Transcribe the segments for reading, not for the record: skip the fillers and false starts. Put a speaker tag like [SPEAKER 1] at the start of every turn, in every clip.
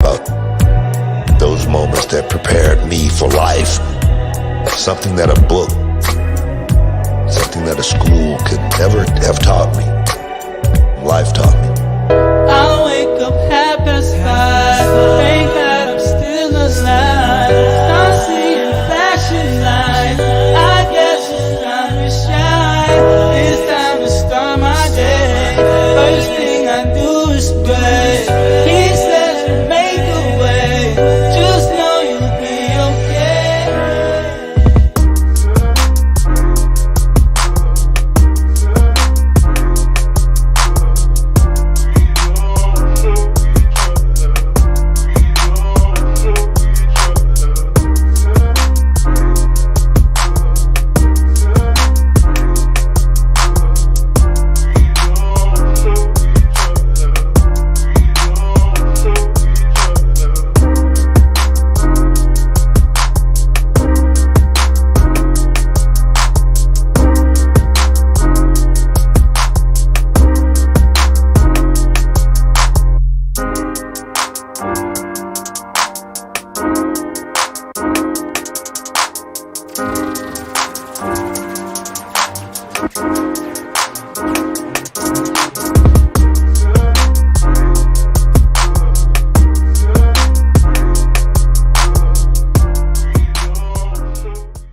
[SPEAKER 1] about those moments that prepared me for life. Something that a book, something that a school could never have taught me. Life taught me.
[SPEAKER 2] I wake up 5:30, thank God I'm still alive. Start seeing flashing lights, I guess it's time to shine. It's time to start my day, first thing I do is pray. He says to make a way, just know you'll be okay.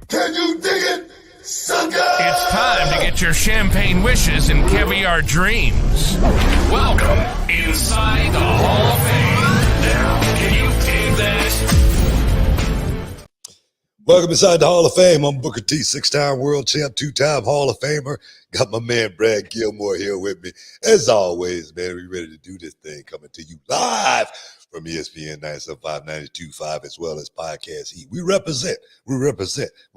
[SPEAKER 1] Can you dig it, sucker?
[SPEAKER 3] It's time to get your champagne wishes and caviar dreams. Welcome inside the Hall of Fame. Now, can you dig that?
[SPEAKER 1] Welcome inside the Hall of Fame. I'm Booker T, 6-time world champ, 2-time Hall of Famer. Got my man Brad Gilmore here with me. As always, man, we ready to do this thing, coming to you live from ESPN 975, 92.5, as well as Podcast Heat. We represent, we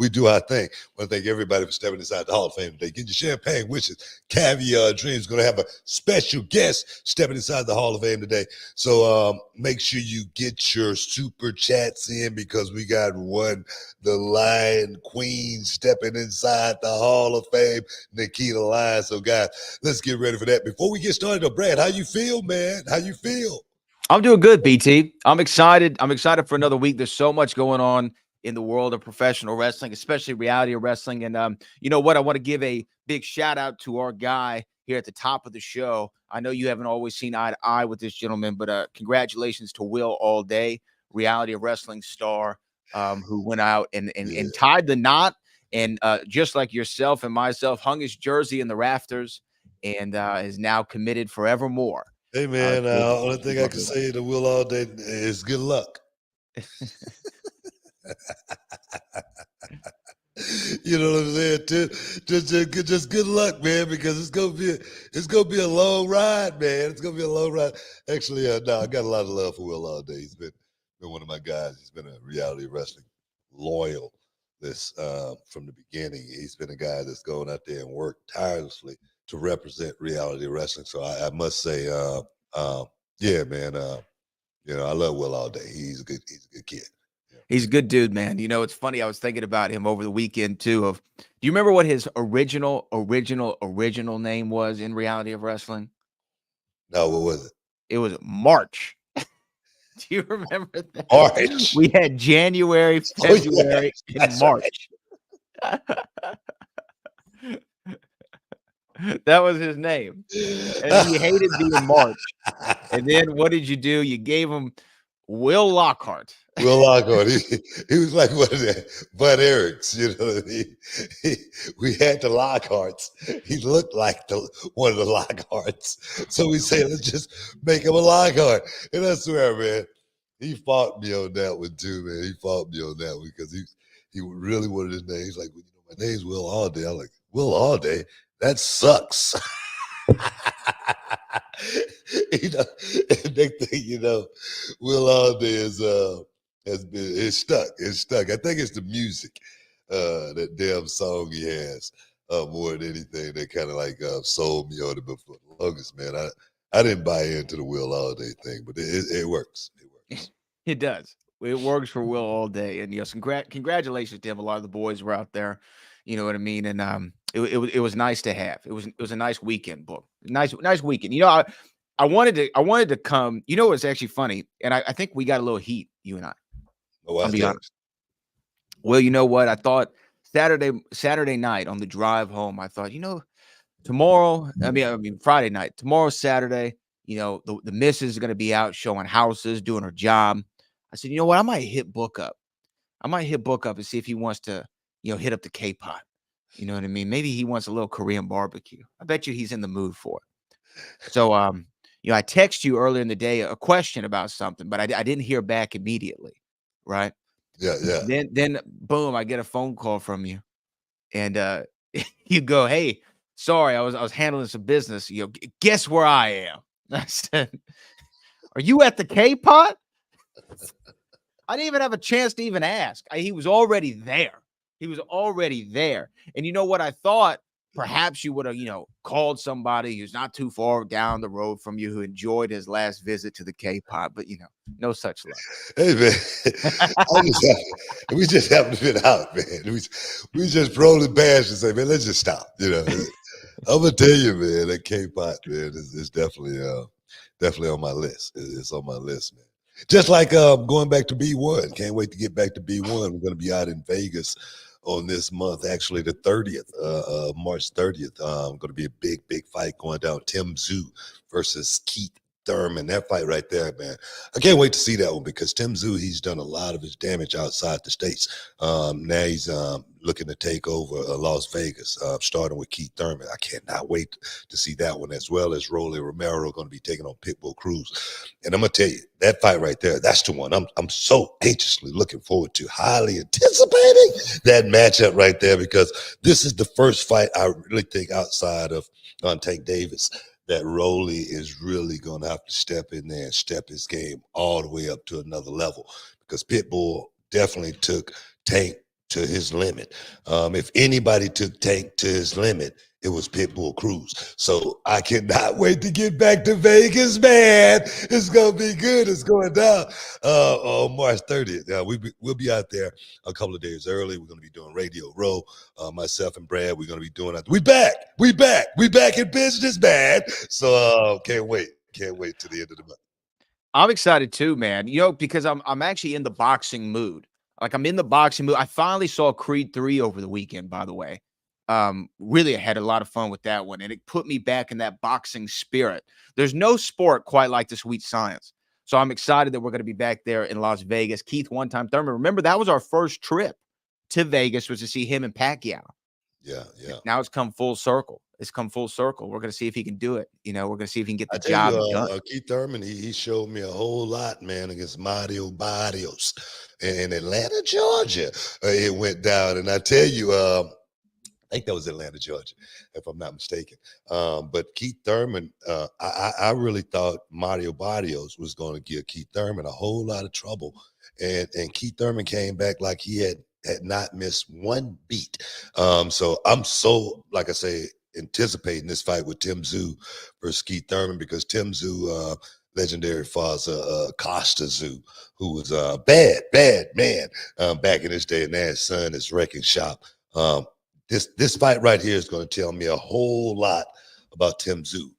[SPEAKER 1] do our thing. I want to thank everybody for stepping inside the Hall of Fame today. Get your champagne wishes, caviar dreams. Going to have a special guest stepping inside the Hall of Fame today. So make sure you get your super chats in, because we got the Lion Queen stepping inside the Hall of Fame, Nikkita Lyons. So guys, let's get ready for that. Before we get started, though, Brad, how you feel, man? How you feel?
[SPEAKER 4] I'm doing good, BT. I'm excited. I'm excited for another week. There's so much going on in the world of professional wrestling, especially reality of wrestling. And you know what? I want to give a big shout out to our guy here at the top of the show. I know you haven't always seen eye to eye with this gentleman, but congratulations to Will Allday, reality of wrestling star, who went out and tied the knot, and just like yourself and myself, hung his jersey in the rafters, and is now committed forevermore.
[SPEAKER 1] Hey, man, only thing I can say to Will Allday is good luck. You know what I'm saying? Just good luck, man, because it's gonna be a long ride, man. It's gonna be a long ride. Actually, no, I got a lot of love for Will Allday. He's been one of my guys. He's been a reality wrestling loyal from the beginning. He's been a guy that's going out there and worked tirelessly to represent reality wrestling. So I must say, yeah, man, you know, I love Will Allday. He's a good kid. Yeah.
[SPEAKER 4] He's a good dude, man. You know, it's funny. I was thinking about him over the weekend too. Do you remember what his original name was in reality of wrestling?
[SPEAKER 1] No, what was it?
[SPEAKER 4] It was March. Do you remember that?
[SPEAKER 1] March.
[SPEAKER 4] We had January, February, and March. Right. That was his name. And he hated being March. And then what did you do? You gave him Will Lockhart.
[SPEAKER 1] Will Lockhart. He was like one of the Bud Eric's, you know what I mean? We had the Lockharts. He looked like one of the Lockharts. So we said, let's just make him a Lockhart. And I swear, man, he fought me on that one too, man. He fought me on that one because he really wanted his name. He's like, well, you know, my name's Will Allday. I'm like, Will Allday? That sucks. You know, and next thing you know, Will Allday is stuck. It's stuck. I think it's the music, that damn song he has, more than anything that kind of like sold me on it. But for the longest, man, I didn't buy into the Will Allday thing, but it works. It works.
[SPEAKER 4] It does. It works for Will Allday, and yes, congratulations to him. A lot of the boys were out there. You know what I mean? And it was nice to have. It was a nice weekend, book. Nice weekend. You know, I wanted to come. You know, it's actually funny, and I think we got a little heat, you and I.
[SPEAKER 1] Oh,
[SPEAKER 4] I'll
[SPEAKER 1] why's
[SPEAKER 4] be
[SPEAKER 1] that?
[SPEAKER 4] honest. Well, you know what? I thought Saturday night on the drive home, I thought, tomorrow, I mean Friday night, tomorrow, Saturday, the missus is gonna be out showing houses, doing her job. I said, you know what? I might hit Book up. I might hit Book up and see if he wants to, hit up the K-pot. You know what I mean? Maybe he wants a little Korean barbecue. I bet you he's in the mood for it. So, I text you earlier in the day a question about something, but I didn't hear back immediately, right?
[SPEAKER 1] Yeah, yeah.
[SPEAKER 4] Then boom, I get a phone call from you, and you go, "Hey, sorry, I was handling some business. Guess where I am?" I said, "Are you at the K-pot?" I didn't even have a chance to even ask. He was already there. He was already there. And you know what? I thought perhaps you would have, called somebody who's not too far down the road from you who enjoyed his last visit to the K-pop, but no such luck.
[SPEAKER 1] Hey man, we just happen to been out, man. We just rolling past and say, man, let's just stop. I'm gonna tell you, man, that K-pop, man, is definitely on my list. It's on my list, man. Just like going back to B1. Can't wait to get back to B1. We're gonna be out in Vegas on this month, actually the 30th, March 30th. Going to be a big fight going down. Tim Tszyu versus Keith Thurman. That fight right there, man. I can't wait to see that one because Tim Tszyu, he's done a lot of his damage outside the States. Now he's looking to take over Las Vegas, starting with Keith Thurman. I cannot wait to see that one, as well as Rolly Romero going to be taking on Pitbull Cruz. And I'm going to tell you, that fight right there, that's the one I'm so anxiously looking forward to, highly anticipating that matchup right there, because this is the first fight I really think outside of Tank Davis that Rolly is really going to have to step in there and step his game all the way up to another level, because Pitbull definitely took Tank to his limit. If anybody took Tank to his limit, it was Pitbull Cruz. So I cannot wait to get back to Vegas, man. It's going to be good. It's going down on March 30th. We'll be out there a couple of days early. We're going to be doing Radio Row. Myself and Brad, we're going to be doing it. We back in business, man. So can't wait to the end of the month.
[SPEAKER 4] I'm excited too, man. Because I'm actually in the boxing mood. Like, I'm in the boxing mood. I finally saw Creed 3 over the weekend, by the way. Really, I had a lot of fun with that one, and it put me back in that boxing spirit. There's no sport quite like the sweet science. So I'm excited that we're going to be back there in Las Vegas. Keith One-Time Thurman. Remember, that was our first trip to Vegas, was to see him and Pacquiao.
[SPEAKER 1] Yeah.
[SPEAKER 4] Now it's come full circle. We're going to see if he can do it. We're going to see if he can get the
[SPEAKER 1] I
[SPEAKER 4] job
[SPEAKER 1] tell you,
[SPEAKER 4] done.
[SPEAKER 1] Keith Thurman, he showed me a whole lot, man, against Mario Barrios in Atlanta, Georgia. It went down, and I tell you, I think that was Atlanta, Georgia, if I'm not mistaken. But Keith Thurman, I really thought Mario Barrios was going to give Keith Thurman a whole lot of trouble, and Keith Thurman came back like he had not missed one beat. So I'm so, like I say, anticipating this fight with Tim Tszyu versus Keith Thurman, because Tim Tszyu, legendary father Costa Tszyu, who was a bad man back in his day, and now his son is wrecking shop. This fight right here is going to tell me a whole lot about Tim Tszyu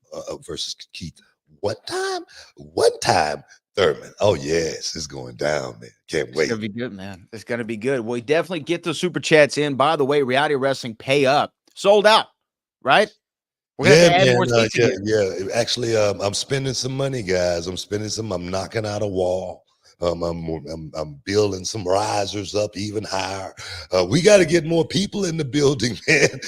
[SPEAKER 1] versus Keith. One time Thurman. Oh yes, it's going down, man. Can't wait.
[SPEAKER 4] It's gonna be good, man. It's gonna be good. We definitely get the super chats in. By the way, Reality Wrestling Pay Up sold out, right? We're gonna have to add more seats again.
[SPEAKER 1] Yeah. Actually, I'm spending some money, guys. I'm knocking out a wall. I'm building some risers up even higher. We got to get more people in the building, man.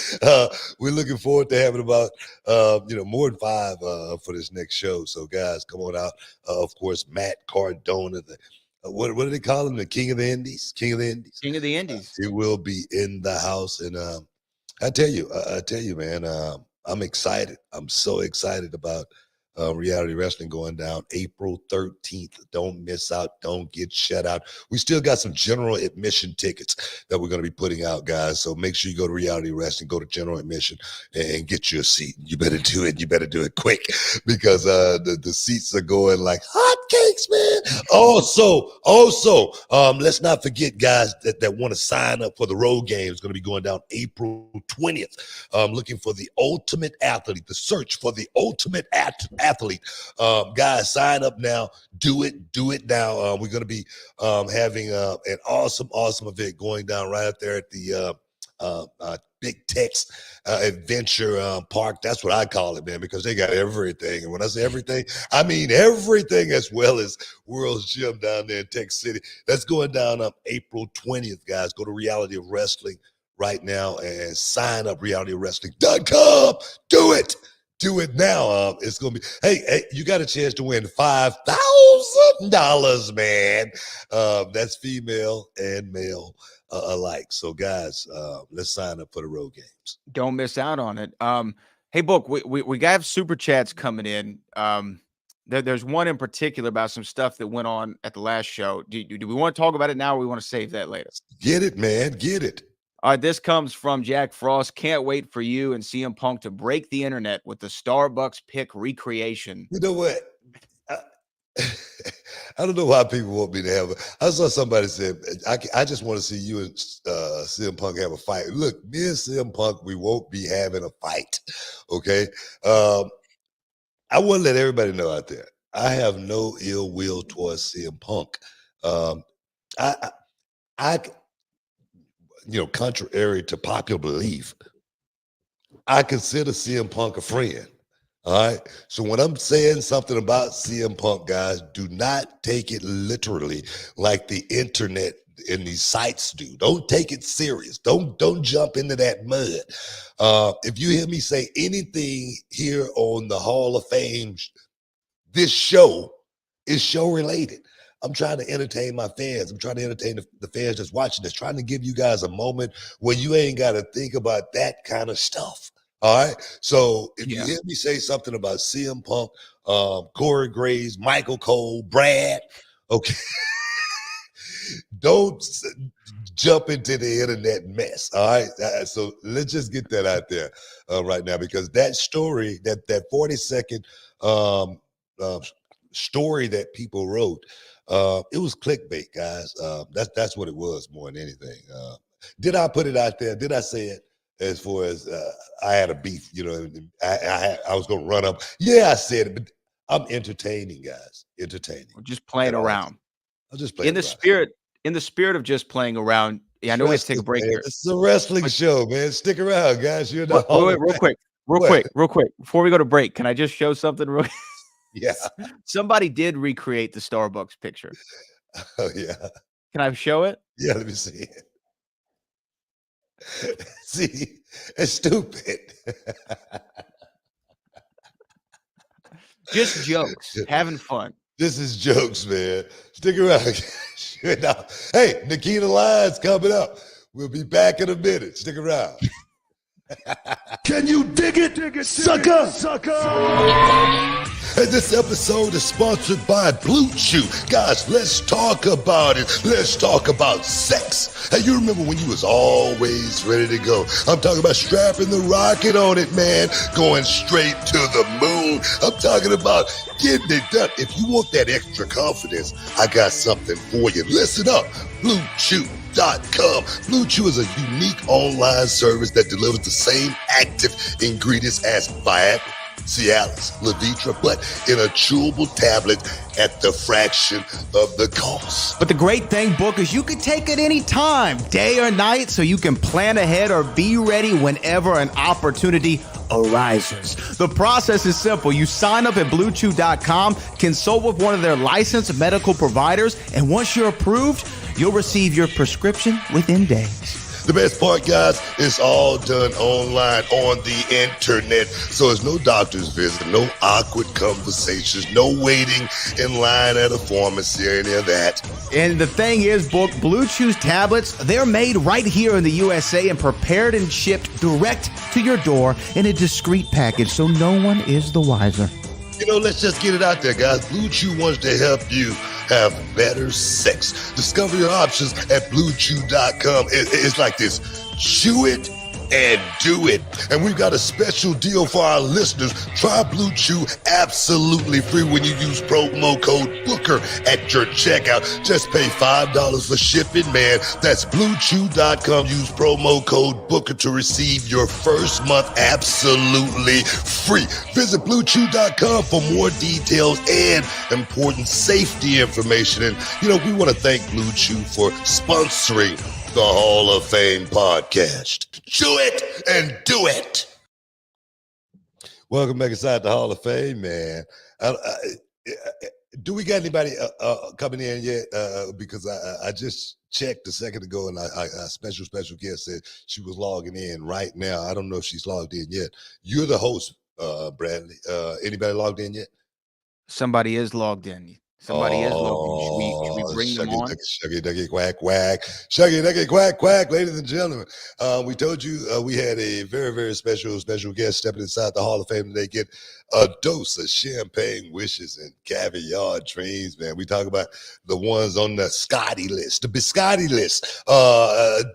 [SPEAKER 1] We're looking forward to having about more than 5 for this next show. So guys, come on out. Of course, Matt Cardona, what do they call him? The King of the Indies.
[SPEAKER 4] King of the Indies.
[SPEAKER 1] He will be in the house, and I tell you, man. I'm excited. I'm so excited about Reality Wrestling going down April 13th. Don't miss out. Don't get shut out. We still got some general admission tickets that we're going to be putting out, guys. So make sure you go to Reality Wrestling, go to general admission, and get your seat. You better do it. You better do it quick, because the seats are going like hotcakes, man. Also, let's not forget, guys, that want to sign up for the road game. Is going to be going down April 20th. Looking for the ultimate athlete, the search for the ultimate athlete athlete. Guys, sign up now. Do it now. We're going to be having an awesome event going down right up there at the Big Tex Adventure Park. That's what I call it, man, because they got everything. And when I say everything, I mean everything, as well as World's Gym down there in Texas City. That's going down April 20th, guys. Go to Reality of Wrestling right now and sign up, realityofwrestling.com. Do it. Do it now. It's going to be, hey, you got a chance to win $5,000, man. That's female and male alike. So, guys, let's sign up for the road games.
[SPEAKER 4] Don't miss out on it. Hey, Book, we got super chats coming in. There's one in particular about some stuff that went on at the last show. Do we want to talk about it now, or we want to save that later?
[SPEAKER 1] Get it, man. Get it.
[SPEAKER 4] All right, this comes from Jack Frost. Can't wait for you and CM Punk to break the internet with the Starbucks pick recreation.
[SPEAKER 1] You know what? I don't know why people want me to have I saw somebody said, I just want to see you and CM Punk have a fight. Look, me and CM Punk, we won't be having a fight, okay? I want to let everybody know out there, I have no ill will towards CM Punk. Contrary to popular belief, I consider CM Punk a friend. All right. So when I'm saying something about CM Punk, guys, do not take it literally like the internet and these sites do. Don't take it serious. Don't jump into that mud. If you hear me say anything here on the Hall of Fame, this show is show related. I'm trying to entertain my fans. I'm trying to entertain the fans that's watching this, trying to give you guys a moment where you ain't got to think about that kind of stuff. All right. So if you hear me say something about CM Punk, Corey Graves, Michael Cole, Brad, okay, don't jump into the internet mess. All right. So let's just get that out there right now, because that story, that 40-second story that people wrote, it was clickbait, guys. That's what it was more than anything. Did I put it out there? Did I say it? As far as I had a beef, I was going to run up. Yeah, I said it, but I'm entertaining, guys. Entertaining.
[SPEAKER 4] We're just playing around.
[SPEAKER 1] I'll just play
[SPEAKER 4] in the spirit of just playing around. Yeah, I know we have to take a break here.
[SPEAKER 1] It's a wrestling show, man. Stick around, guys. You're not
[SPEAKER 4] wait, real quick. Before we go to break, can I just show something real?
[SPEAKER 1] Yeah.
[SPEAKER 4] Somebody did recreate the Starbucks picture.
[SPEAKER 1] Oh yeah.
[SPEAKER 4] Can I show it?
[SPEAKER 1] Yeah, let me see it. See, it's stupid.
[SPEAKER 4] Just jokes, having fun.
[SPEAKER 1] This is jokes, man. Stick around. Hey, Nikkita Lyons coming up. We'll be back in a minute. Stick around. Can you dig it, sucker? And this episode is sponsored by Blue Chew. Guys, let's talk about it. Let's talk about sex. Hey, you remember when you was always ready to go? I'm talking about strapping the rocket on it, man. Going straight to the moon. I'm talking about getting it done. If you want that extra confidence, I got something for you. Listen up. BlueChew.com. Blue Chew is a unique online service that delivers the same active ingredients as Viagra, Cialis, Levitra, but in a chewable tablet at the fraction of the cost.
[SPEAKER 5] But the great thing, Book, is you can take it any time, day or night, so you can plan ahead or be ready whenever an opportunity arises. The process is simple. You sign up at BlueChew.com, consult with one of their licensed medical providers, and once you're approved, you'll receive your prescription within days.
[SPEAKER 1] The best part, guys, it's all done online on the internet. So there's no doctor's visit, no awkward conversations, no waiting in line at a pharmacy or any of that.
[SPEAKER 5] And the thing is, Book, Blue Chew's tablets, they're made right here in the USA and prepared and shipped direct to your door in a discreet package, so no one is the wiser.
[SPEAKER 1] Let's just get it out there, guys. Blue Chew wants to help you have better sex. Discover your options at BlueChew.com. It's like this. Chew it and do it. And we've got a special deal for our listeners. Try Blue Chew absolutely free when you use promo code Booker at your checkout. Just pay $5 for shipping, man. That's BlueChew.com. Use promo code Booker to receive your first month absolutely free. Visit BlueChew.com for more details and important safety information. And, we want to thank Blue Chew for sponsoring the Hall of Fame podcast. Chew it and do it. Welcome back inside the Hall of Fame, man. Do we got anybody coming in yet? Because I just checked a second ago, and a special guest said she was logging in right now. I don't know if she's logged in yet. You're the host, Bradley. Anybody logged in yet?
[SPEAKER 4] Somebody is logged in. Somebody is logged in. Should we bring them on?
[SPEAKER 1] Shuggy, ducky, quack, quack. Shuggy, ducky, quack, quack. Ladies and gentlemen, we told you we had a very, very special guest stepping inside the Hall of Fame today. Get a dose of champagne wishes and caviar dreams, man. We talk about the ones on the Scotty list, the biscotti list.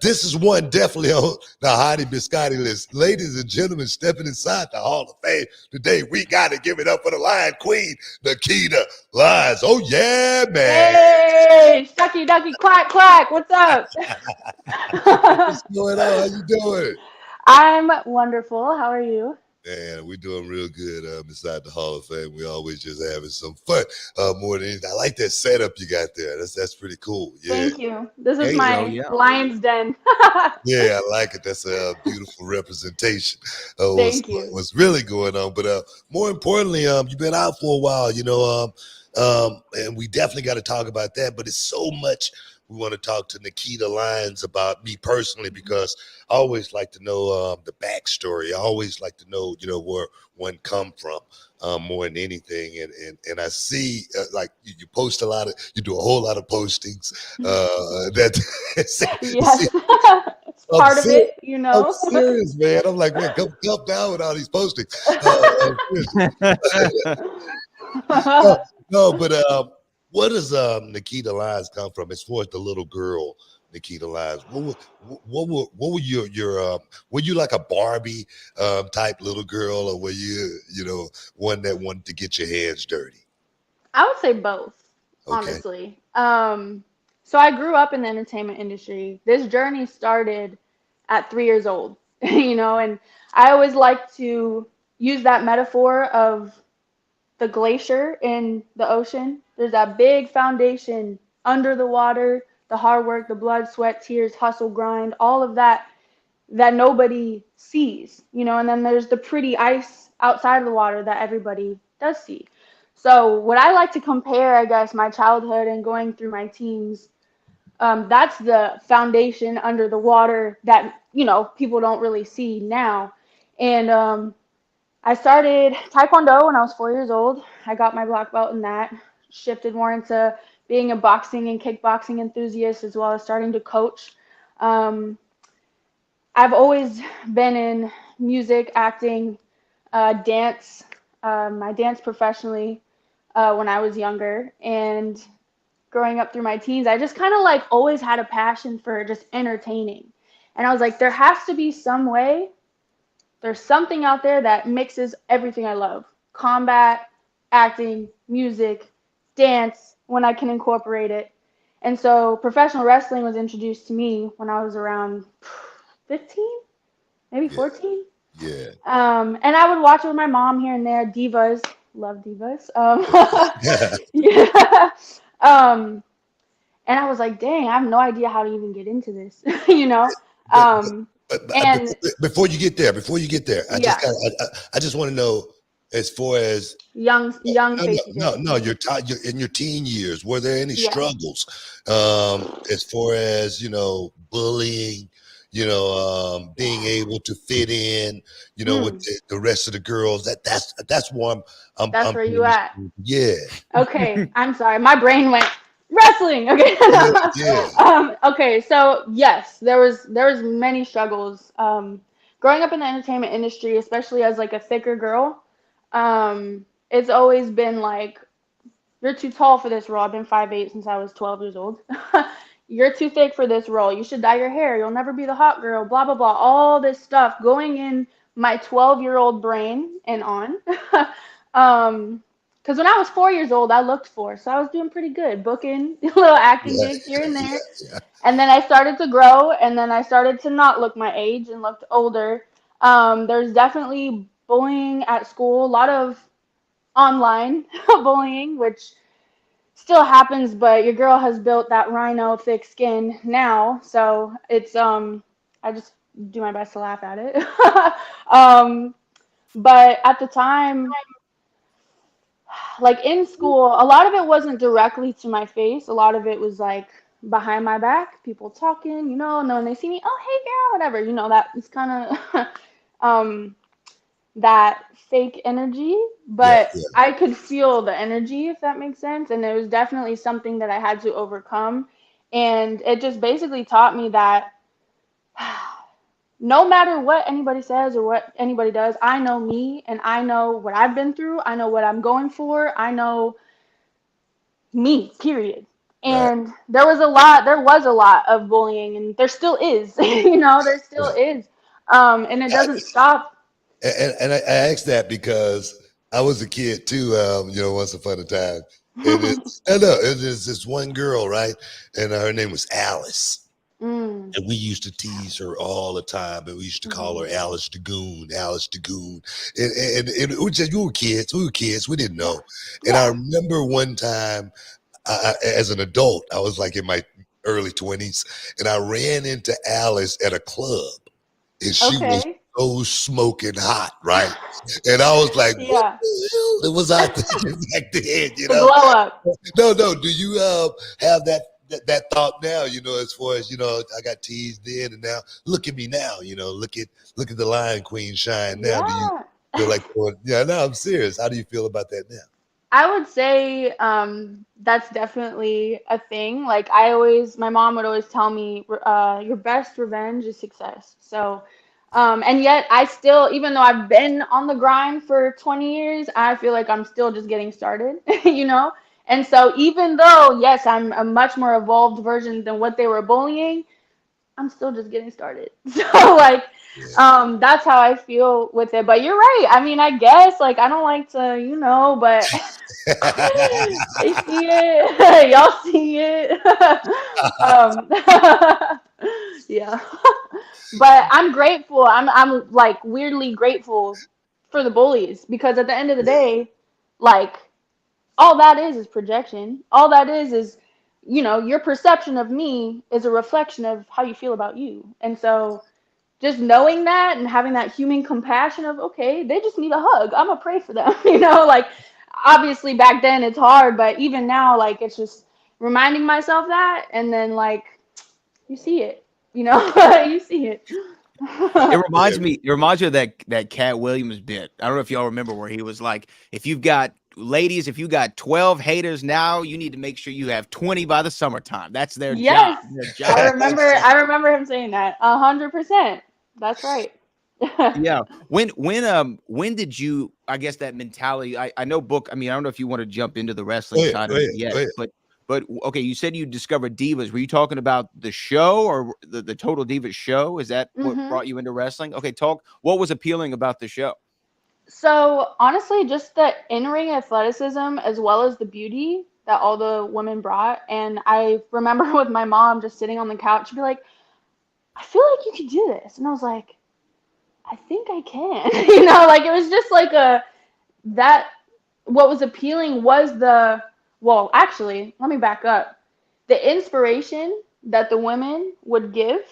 [SPEAKER 1] This is one definitely on the Hottie Biscotti list. Ladies and gentlemen, stepping inside the Hall of Fame today, we got to give it up for the Lion Queen, Nikkita Lyons. Oh, yeah, man.
[SPEAKER 6] Hey, Shucky Ducky Quack Quack, what's up?
[SPEAKER 1] What's going on? How you doing?
[SPEAKER 6] I'm wonderful. How are you?
[SPEAKER 1] Man, we're doing real good inside the Hall of Fame. We always just having some fun more than anything. I like that setup you got there. That's pretty cool. Yeah.
[SPEAKER 6] Thank you. This is my lion's den.
[SPEAKER 1] Yeah, I like it. That's a beautiful representation of what's really going on. But more importantly, you've been out for a while, and we definitely got to talk about that. But it's so much we want to talk to Nikkita Lyons about, me personally, because I always like to know the backstory. I always like to know, where one come from more than anything. And I see like you post you do a whole lot of postings that
[SPEAKER 6] yes. It's part of it,
[SPEAKER 1] I'm serious, man. I'm like, man, come down with all these postings. No, but what does Nikkita Lyons come from as far as the little girl Nikkita Lyons? What were your were you like a Barbie type little girl, or were you one that wanted to get your hands dirty?
[SPEAKER 6] I would say both, honestly. So I grew up in the entertainment industry. This journey started at 3 years old, and I always like to use that metaphor of the glacier in the ocean. There's that big foundation under the water, the hard work, the blood, sweat, tears, hustle, grind, all of that nobody sees, and then there's the pretty ice outside of the water that everybody does see. So what I like to compare, I guess, my childhood and going through my teens, that's the foundation under the water that, people don't really see now. And I started Taekwondo when I was 4 years old. I got my black belt in that, shifted more into being a boxing and kickboxing enthusiast, as well as starting to coach. I've always been in music, acting, dance. I danced professionally when I was younger. And growing up through my teens, I just kind of like always had a passion for just entertaining. And I was like, there has to be some way. There's something out there that mixes everything I love: combat, acting, music, dance, when I can incorporate it. And so professional wrestling was introduced to me when I was around 15, maybe 14.
[SPEAKER 1] Yeah.
[SPEAKER 6] And I would watch it with my mom here and there. Divas, love divas. Yeah. And I was like, dang, I have no idea how to even get into this,
[SPEAKER 1] But before you get there, I just want to know, as far as
[SPEAKER 6] young faces.
[SPEAKER 1] No, you're in your teen years. Were there any struggles, as far as bullying, being able to fit in, with the rest of the girls? That's where
[SPEAKER 6] I'm where you at.
[SPEAKER 1] Yeah.
[SPEAKER 6] Okay, I'm sorry, my brain went wrestling. Okay. Okay, so yes, there was many struggles. Growing up in the entertainment industry, especially as like a thicker girl, it's always been like, you're too tall for this role. I've been 5'8" since I was 12 years old. you're too thick for this role. You should dye your hair. You'll never be the hot girl, blah, blah, blah. All this stuff going in my 12-year-old brain and on. Because when I was 4 years old, I looked 4. So I was doing pretty good, booking little acting
[SPEAKER 1] Yeah,
[SPEAKER 6] gigs here and
[SPEAKER 1] yeah,
[SPEAKER 6] there.
[SPEAKER 1] yeah.
[SPEAKER 6] And then I started to grow, and then I started to not look my age and looked older. There's definitely bullying at school, a lot of online bullying, which still happens, but your girl has built that rhino thick skin now, so it's I just do my best to laugh at it. um, but at the time, like in school, a lot of it wasn't directly to my face. A lot of it was like behind my back, people talking, and then when they see me, oh hey girl, whatever, that it's kind of that fake energy,
[SPEAKER 1] Yeah,
[SPEAKER 6] but
[SPEAKER 1] yeah,
[SPEAKER 6] I could feel the energy, if that makes sense. And it was definitely something that I had to overcome. And it just basically taught me that no matter what anybody says or what anybody does, I know me and I know what I've been through. I know what I'm going for. I know me, period.
[SPEAKER 1] right.
[SPEAKER 6] And there was a lot of bullying, and there still is, there still
[SPEAKER 1] Right.
[SPEAKER 6] is. And it doesn't stop.
[SPEAKER 1] And I asked that because I was a kid too, once upon a time. And I know, there's this one girl, right? And her name was Alice.
[SPEAKER 6] Mm,
[SPEAKER 1] And we used to tease her all the time. And we used to call her
[SPEAKER 6] mhm.
[SPEAKER 1] Alice the Goon, Alice the Goon. And we just, we were kids, we didn't
[SPEAKER 6] Yeah.
[SPEAKER 1] know. And I
[SPEAKER 6] Yeah.
[SPEAKER 1] remember one time as an adult, I was like in my early 20s, and I ran into Alice at a club. And she was
[SPEAKER 6] Okay.
[SPEAKER 1] so smoking hot, right? And I was like, what
[SPEAKER 6] Yeah.
[SPEAKER 1] the hell was I thinking back then,
[SPEAKER 6] The glow up.
[SPEAKER 1] No. Do you have that thought now, as far as, I got teased then and now look at me now, look at the Lion Queen shine now. Do you
[SPEAKER 6] Yeah.
[SPEAKER 1] feel like, yeah, no, I'm serious. How do you feel about that now?
[SPEAKER 6] I would say that's definitely a thing. Like my mom would always tell me, your best revenge is success. So, and yet I still, even though I've been on the grind for 20 years, I feel like I'm still just getting started, you know? And so even though, yes, I'm a much more evolved version than what they were bullying, I'm still just getting started. So like,
[SPEAKER 1] Yeah.
[SPEAKER 6] that's how I feel with it. But you're right. I mean, I guess like I don't like to, but they see it. Y'all see it. um, yeah. But I'm grateful. I'm like weirdly grateful for the bullies because at the end of the day, like all that is projection. All that is your perception of me is a reflection of how you feel about you. And so just knowing that and having that human compassion of, okay, they just need a hug. I'm gonna pray for them. Like obviously back then it's hard, but even now, like it's just reminding myself that, and then like you see it, you see it.
[SPEAKER 4] It reminds
[SPEAKER 1] Yeah.
[SPEAKER 4] me. It reminds you of that Cat Williams bit. I don't know if y'all remember where he was like, if you've got ladies, if you got 12 haters now, you need to make sure you have 20 by the summertime. That's their job.
[SPEAKER 6] Yes,
[SPEAKER 4] Their
[SPEAKER 6] I
[SPEAKER 4] job.
[SPEAKER 6] remember. I remember him saying that 100%. That's right.
[SPEAKER 4] Yeah. When did you, I guess that mentality, I know Book, I mean, I don't know if you want to jump into the
[SPEAKER 1] Go
[SPEAKER 4] wrestling
[SPEAKER 1] ahead,
[SPEAKER 4] side
[SPEAKER 1] go
[SPEAKER 4] of it
[SPEAKER 1] ahead,
[SPEAKER 4] yet,
[SPEAKER 1] go ahead.
[SPEAKER 4] but okay, you said you discovered Divas. Were you talking about the show or the Total Divas show? Is that what
[SPEAKER 6] hmm
[SPEAKER 4] brought you into wrestling? Okay, what was appealing about the show?
[SPEAKER 6] So honestly, just the in-ring athleticism as well as the beauty that all the women brought. And I remember with my mom just sitting on the couch, she'd be like, "I feel like you could do this," and I was like, "I think I can." Like it was just like that. What was appealing was well, actually, let me back up. The inspiration that the women would give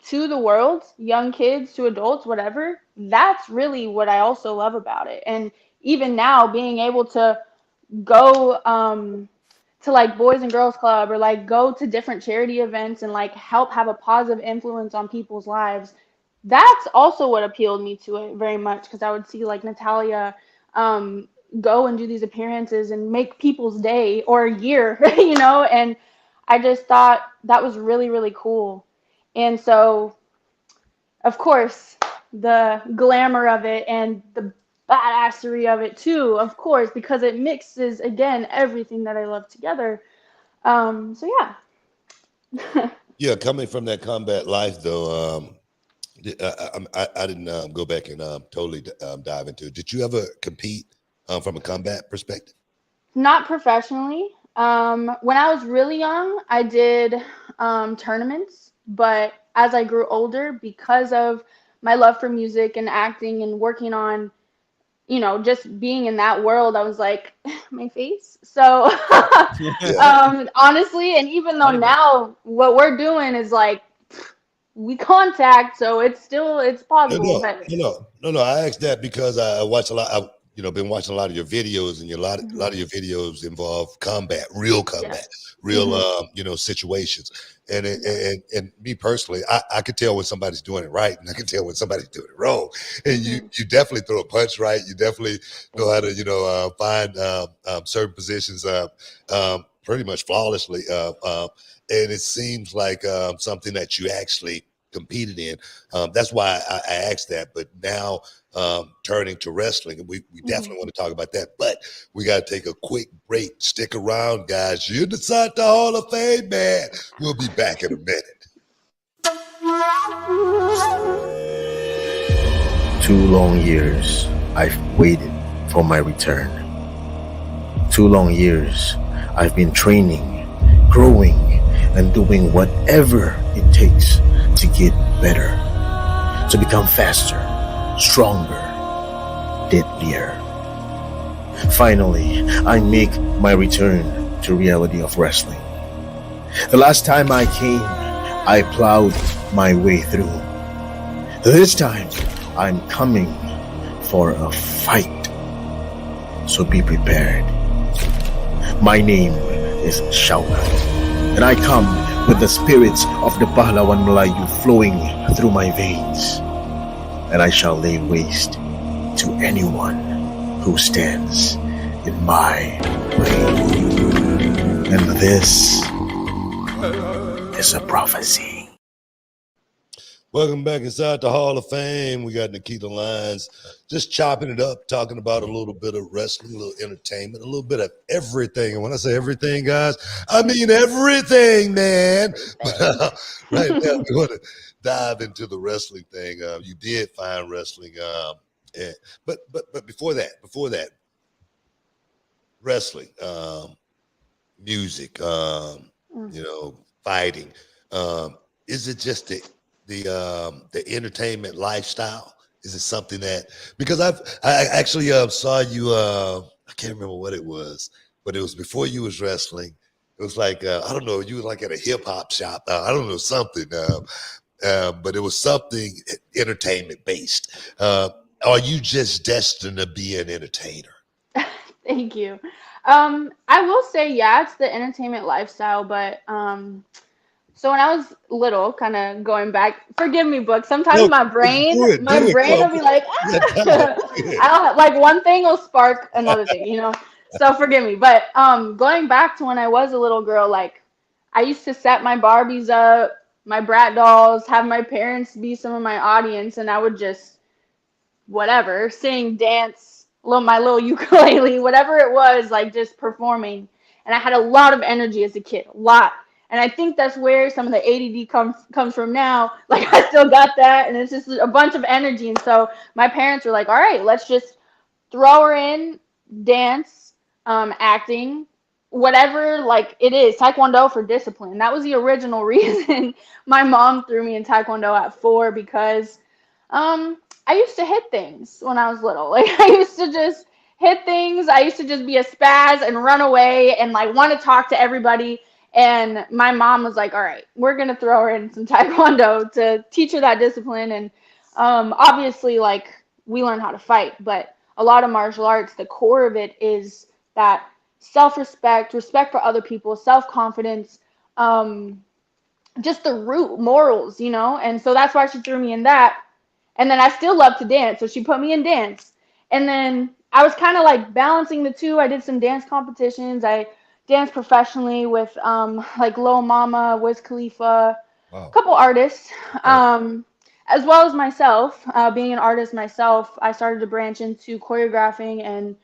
[SPEAKER 6] to the world, young kids to adults, whatever, that's really what I also love about it. And even now, being able to go to like Boys and Girls Club or like go to different charity events and like help have a positive influence on people's lives, that's also what appealed me to it very much because I would see like Natalia go and do these appearances and make people's day or year, and I just thought that was really, really cool. And so of course, the glamour of it and the badassery of it too, of course, because it mixes again everything that I love together. So yeah.
[SPEAKER 1] Yeah, coming from that combat life though, I didn't go back and totally dive into it. Did you ever compete from a combat perspective?
[SPEAKER 6] Not professionally. When I was really young, I did tournaments, but as I grew older, because of my love for music and acting and working on, just being in that world, I was like, my face. So,
[SPEAKER 1] Yeah.
[SPEAKER 6] honestly, and even though
[SPEAKER 4] Funny, bro.
[SPEAKER 6] now what we're doing is like we contact, so it's
[SPEAKER 1] No,
[SPEAKER 6] possible,
[SPEAKER 1] no,
[SPEAKER 6] but
[SPEAKER 1] no. I asked that because I watch a lot. I, been watching a lot of your videos, and a
[SPEAKER 6] mhm,
[SPEAKER 1] lot of your videos involve combat, real combat,
[SPEAKER 6] yes.
[SPEAKER 1] real,
[SPEAKER 6] Hmm.
[SPEAKER 1] situations. And
[SPEAKER 6] Yeah.
[SPEAKER 1] and me personally, I could tell when somebody's doing it right, and I can tell when somebody's doing it wrong. And
[SPEAKER 6] Hmm.
[SPEAKER 1] you definitely throw a punch right. You definitely know
[SPEAKER 6] Thank
[SPEAKER 1] how
[SPEAKER 6] you.
[SPEAKER 1] to, find certain positions pretty much flawlessly. And it seems like something that you actually competed in. That's why I asked that. But now turning to wrestling, and we
[SPEAKER 6] Hmm.
[SPEAKER 1] definitely want to talk about that. But we got to take a quick break. Stick around, guys. You're inside the Hall of Fame, man. We'll be back in a minute.
[SPEAKER 7] 2 long years I've waited for my return. 2 long years I've been training, growing, and doing whatever it takes to get better, to become faster, stronger, deadlier. Finally, I make my return to reality of wrestling. The last time I came, I plowed my way through. This time, I'm coming for a fight. So be prepared. My name is Shaukat, and I come with the spirits of the Pahlawan Malayu flowing through my veins. And I shall lay waste to anyone who stands in my way. And this is a prophecy.
[SPEAKER 1] Welcome back inside the Hall of Fame. We got Nikkita Lyons just chopping it up, talking about a little bit of wrestling, a little entertainment, a little bit of everything. And when I say everything, guys, I mean everything, man. But right now, we want to dive into the wrestling thing. You did find wrestling, and, but before that, wrestling, music, fighting. Is it just the entertainment lifestyle? Is it something that because I actually saw you I can't remember what it was, but it was before you was wrestling. It was like I don't know, you were like at a hip hop shop. I don't know something, but it was something entertainment based. Are you just destined to be an entertainer?
[SPEAKER 6] Thank you. I will say, yeah, it's the entertainment lifestyle, but so when I was little, kind of going back, forgive me, book. Sometimes
[SPEAKER 1] No,
[SPEAKER 6] my
[SPEAKER 1] do
[SPEAKER 6] brain,
[SPEAKER 1] it,
[SPEAKER 6] my
[SPEAKER 1] do it.
[SPEAKER 6] brain
[SPEAKER 1] Come
[SPEAKER 6] will be like,
[SPEAKER 1] on.
[SPEAKER 6] I don't like one thing will spark another thing, So forgive me, but going back to when I was a little girl, like I used to set my Barbies up, my brat dolls, have my parents be some of my audience, and I would just whatever, sing, dance, my little ukulele, whatever it was, like just performing. And I had a lot of energy as a kid, a lot. And I think that's where some of the ADD comes from now. Like I still got that, and it's just a bunch of energy. And so my parents were like, "All right, let's just throw her in dance, acting, whatever like it is, taekwondo for discipline." That was the original reason my mom threw me in taekwondo at 4 because I used to hit things when I was little. Like I used to just hit things. I used to just be a spaz and run away and like want to talk to everybody. And my mom was like, "All right, we're gonna throw her in some taekwondo to teach her that discipline." And obviously, like we learn how to fight, but a lot of martial arts, the core of it is that self-respect, respect for other people, self-confidence, um, just the root morals, And so that's why she threw me in that. And then I still love to dance, so she put me in dance. And then I was kind of like balancing the two. I did some dance competitions. I danced professionally with like Lil Mama, Wiz Khalifa, a
[SPEAKER 1] Wow.
[SPEAKER 6] couple artists,
[SPEAKER 1] Right.
[SPEAKER 6] as well as myself. Being an artist myself, I started to branch into choreographing and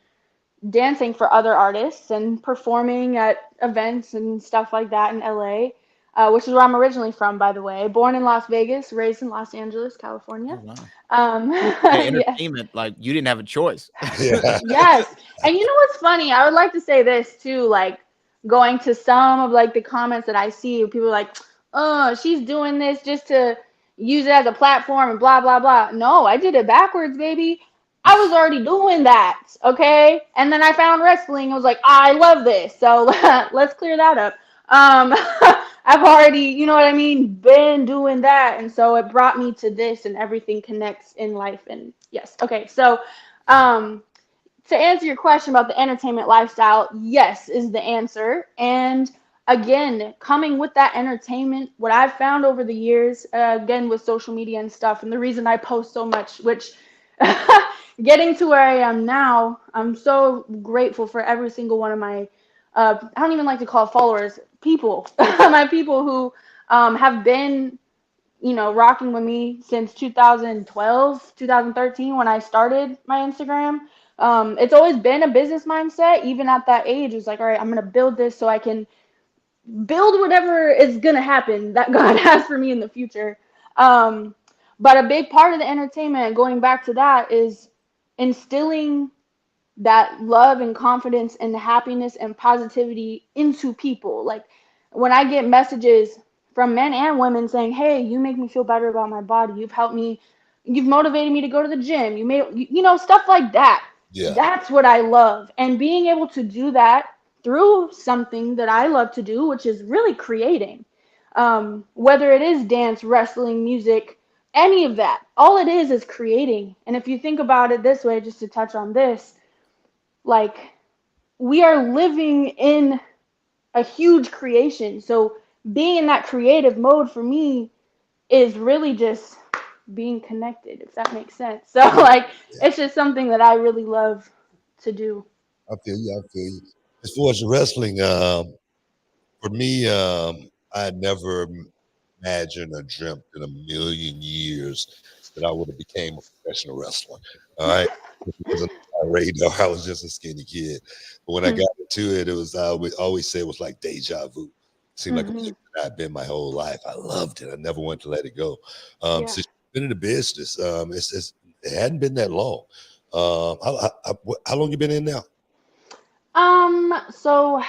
[SPEAKER 6] dancing for other artists and performing at events and stuff like that in LA. which is where I'm originally from, by the way. Born in Las Vegas, raised in Los Angeles, California.
[SPEAKER 4] Oh, wow.
[SPEAKER 6] Yes.
[SPEAKER 4] Entertainment, like you didn't have a choice.
[SPEAKER 1] Yeah.
[SPEAKER 6] Yes. And you know what's funny? I would like to say this too, like going to some of like the comments that I see, people are like, oh, she's doing this just to use it as a platform and blah blah blah. No, I did it backwards, baby. I was already doing that, okay? And then I found wrestling. I was like, I love this. So let's clear that up. I've already, you know what I mean, been doing that. And so it brought me to this, and everything connects in life. And yes, okay. So um to answer your question about the entertainment lifestyle, yes is the answer. And again, coming with that entertainment, what I've found over the years, again with social media and stuff, and the reason I post so much, which getting to where I am now, I'm so grateful for every single one of my, I don't even like to call followers, people, my people who have been, you know, rocking with me since 2012, 2013 when I started my Instagram. It's always been a business mindset. Even at that age, it was like, all right, I'm gonna build this so I can build whatever is gonna happen that God has for me in the future. Um, but a big part of the entertainment, going back to that, is instilling that love and confidence and happiness and positivity into people. Like when I get messages from men and women saying, "Hey, you make me feel better about my body. You've helped me. You've motivated me to go to the gym. You made, you know, stuff like that."
[SPEAKER 1] Yeah.
[SPEAKER 6] That's what I love. And being able to do that through something that I love to do, which is really creating. Whether it is dance, wrestling, music, any of that, all it is creating. And if you think about it this way, just to touch on this, like we are living in a huge creation. So being in that creative mode for me is really just being connected, if that makes sense. So like it's just something that I really love to do.
[SPEAKER 1] I feel you. I feel you. As far as the wrestling, for me, I had never imagined or dreamt in a million years that I would have became a professional wrestler. All right. It wasn't on my radar. I was just a skinny kid. But when I got into it, it was, I would always say it was like deja vu. Seemed like it was
[SPEAKER 6] Hmm.
[SPEAKER 1] something I'd been my whole life. I loved it. I never wanted to let it go.
[SPEAKER 6] Yeah.
[SPEAKER 1] Since you've been in the business, it hadn't been that long. How long you been in now?
[SPEAKER 6] So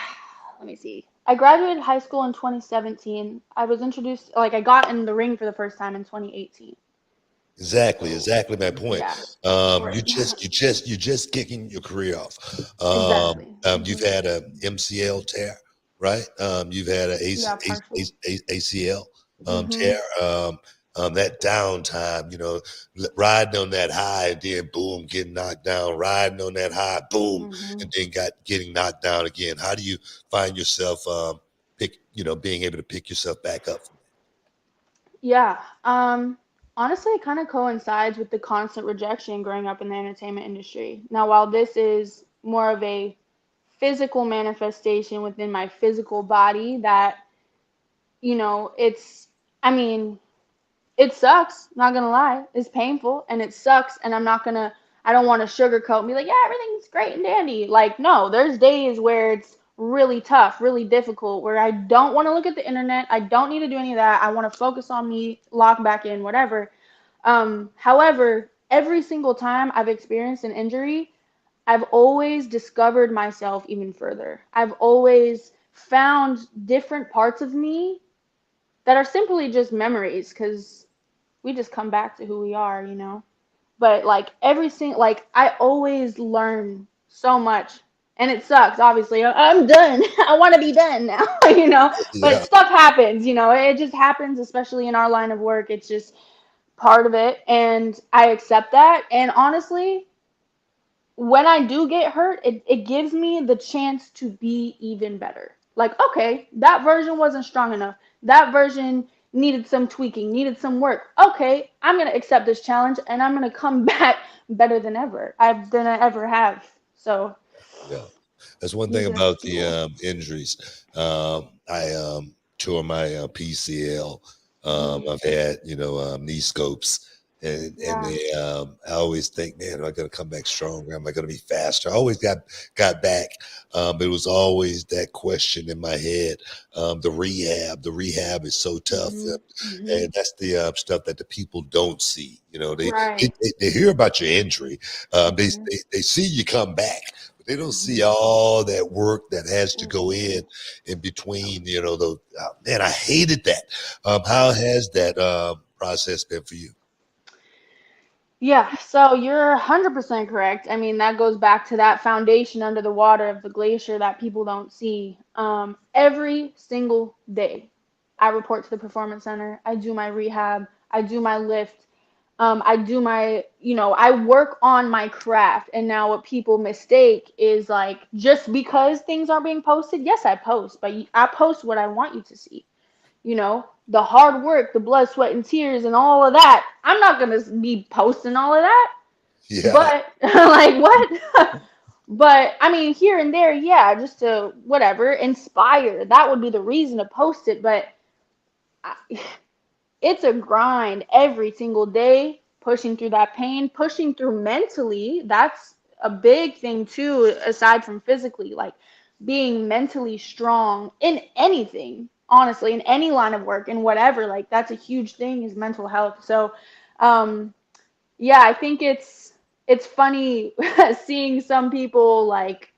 [SPEAKER 6] let me see. I graduated high school in 2017. I was introduced, like I got in the ring for the first time in 2018.
[SPEAKER 1] Exactly my point.
[SPEAKER 6] Yeah.
[SPEAKER 1] You
[SPEAKER 6] Right.
[SPEAKER 1] you're just kicking your career off.
[SPEAKER 6] Exactly.
[SPEAKER 1] You've had a MCL tear, right? You've had a
[SPEAKER 6] Yeah, partially.
[SPEAKER 1] ACL
[SPEAKER 6] Hmm.
[SPEAKER 1] tear. That downtime, riding on that high and then boom, getting knocked down, riding on that high, boom,
[SPEAKER 6] Hmm.
[SPEAKER 1] and then getting knocked down again. How do you find yourself being able to pick yourself back up?
[SPEAKER 6] Yeah. Honestly, it kind of coincides with the constant rejection growing up in the entertainment industry. Now, while this is more of a physical manifestation within my physical body, that, it's, I mean, it sucks, not gonna lie. It's painful and it sucks, and I don't want to sugarcoat and be like, yeah, everything's great and dandy. Like, no, there's days where it's really tough, really difficult, where I don't want to look at the internet. I don't need to do any of that. I want to focus on me, lock back in, whatever. However, every single time I've experienced an injury, I've always discovered myself even further. I've always found different parts of me that are simply just memories, because we just come back to who we are. But like every single, like I always learn so much, and it sucks. Obviously, I'm done. I want to be done now, But
[SPEAKER 1] Yeah,
[SPEAKER 6] stuff happens, It just happens, especially in our line of work. It's just part of it, and I accept that. And honestly, when I do get hurt, it gives me the chance to be even better. Like, okay, that version wasn't strong enough. That version needed some tweaking, needed some work. Okay, I'm going to accept this challenge, and I'm going to come back better than I ever have. So,
[SPEAKER 1] yeah. That's one thing
[SPEAKER 6] use it as
[SPEAKER 1] about the
[SPEAKER 6] fuel.
[SPEAKER 1] injuries. I tore my PCL.
[SPEAKER 6] Mm.
[SPEAKER 1] I've had knee scopes. And
[SPEAKER 6] Yeah.
[SPEAKER 1] I always think, man, am I going to come back stronger? Am I going to be faster? I always got back. But it was always that question in my head. The rehab is so tough, and that's the stuff that the people don't see. You know,
[SPEAKER 6] Right.
[SPEAKER 1] they hear about your injury.
[SPEAKER 6] Mhm.
[SPEAKER 1] They see you come back, but they don't see
[SPEAKER 6] Mhm.
[SPEAKER 1] all that work that has to go
[SPEAKER 6] Mhm.
[SPEAKER 1] in between. You know, man, I hated that. How has that process been for you?
[SPEAKER 6] Yeah, so you're 100% correct. I mean, that goes back to that foundation under the water of the glacier that people don't see. Every single day, I report to the performance center. I do my rehab. I do my lift. I do my, I work on my craft. And now what people mistake is like, just because things aren't being posted, yes, I post, but I post what I want you to see. The hard work, the blood, sweat, and tears, and all of that. I'm not gonna be posting all of that,
[SPEAKER 1] Yeah,
[SPEAKER 6] but like what? But I mean, here and there, yeah, just to whatever inspire. That would be the reason to post it. But I, it's a grind every single day, pushing through that pain, pushing through mentally. That's a big thing too, aside from physically, like being mentally strong in anything, honestly, in any line of work and whatever. Like that's a huge thing is mental health. So, um, yeah, I think it's funny seeing some people like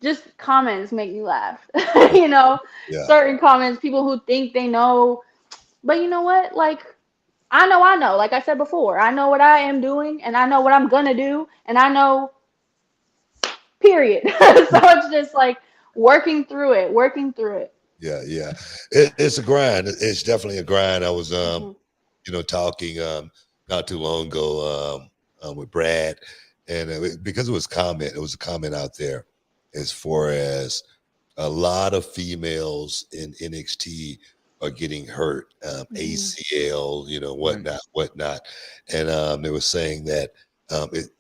[SPEAKER 6] just comments make me laugh. you know,
[SPEAKER 1] yeah.
[SPEAKER 6] certain comments, people who think they know, but you know what? Like I know. Like I said before, I know what I am doing and I know what I'm gonna do and I know period. So it's just like working through it.
[SPEAKER 1] Yeah, yeah. It's a grind. It's definitely a grind. I was,
[SPEAKER 6] Hmm.
[SPEAKER 1] talking not too long ago with Brad, and because it was a comment out there as far as a lot of females in NXT are getting hurt,
[SPEAKER 6] Hmm.
[SPEAKER 1] ACL, whatnot. And they were saying that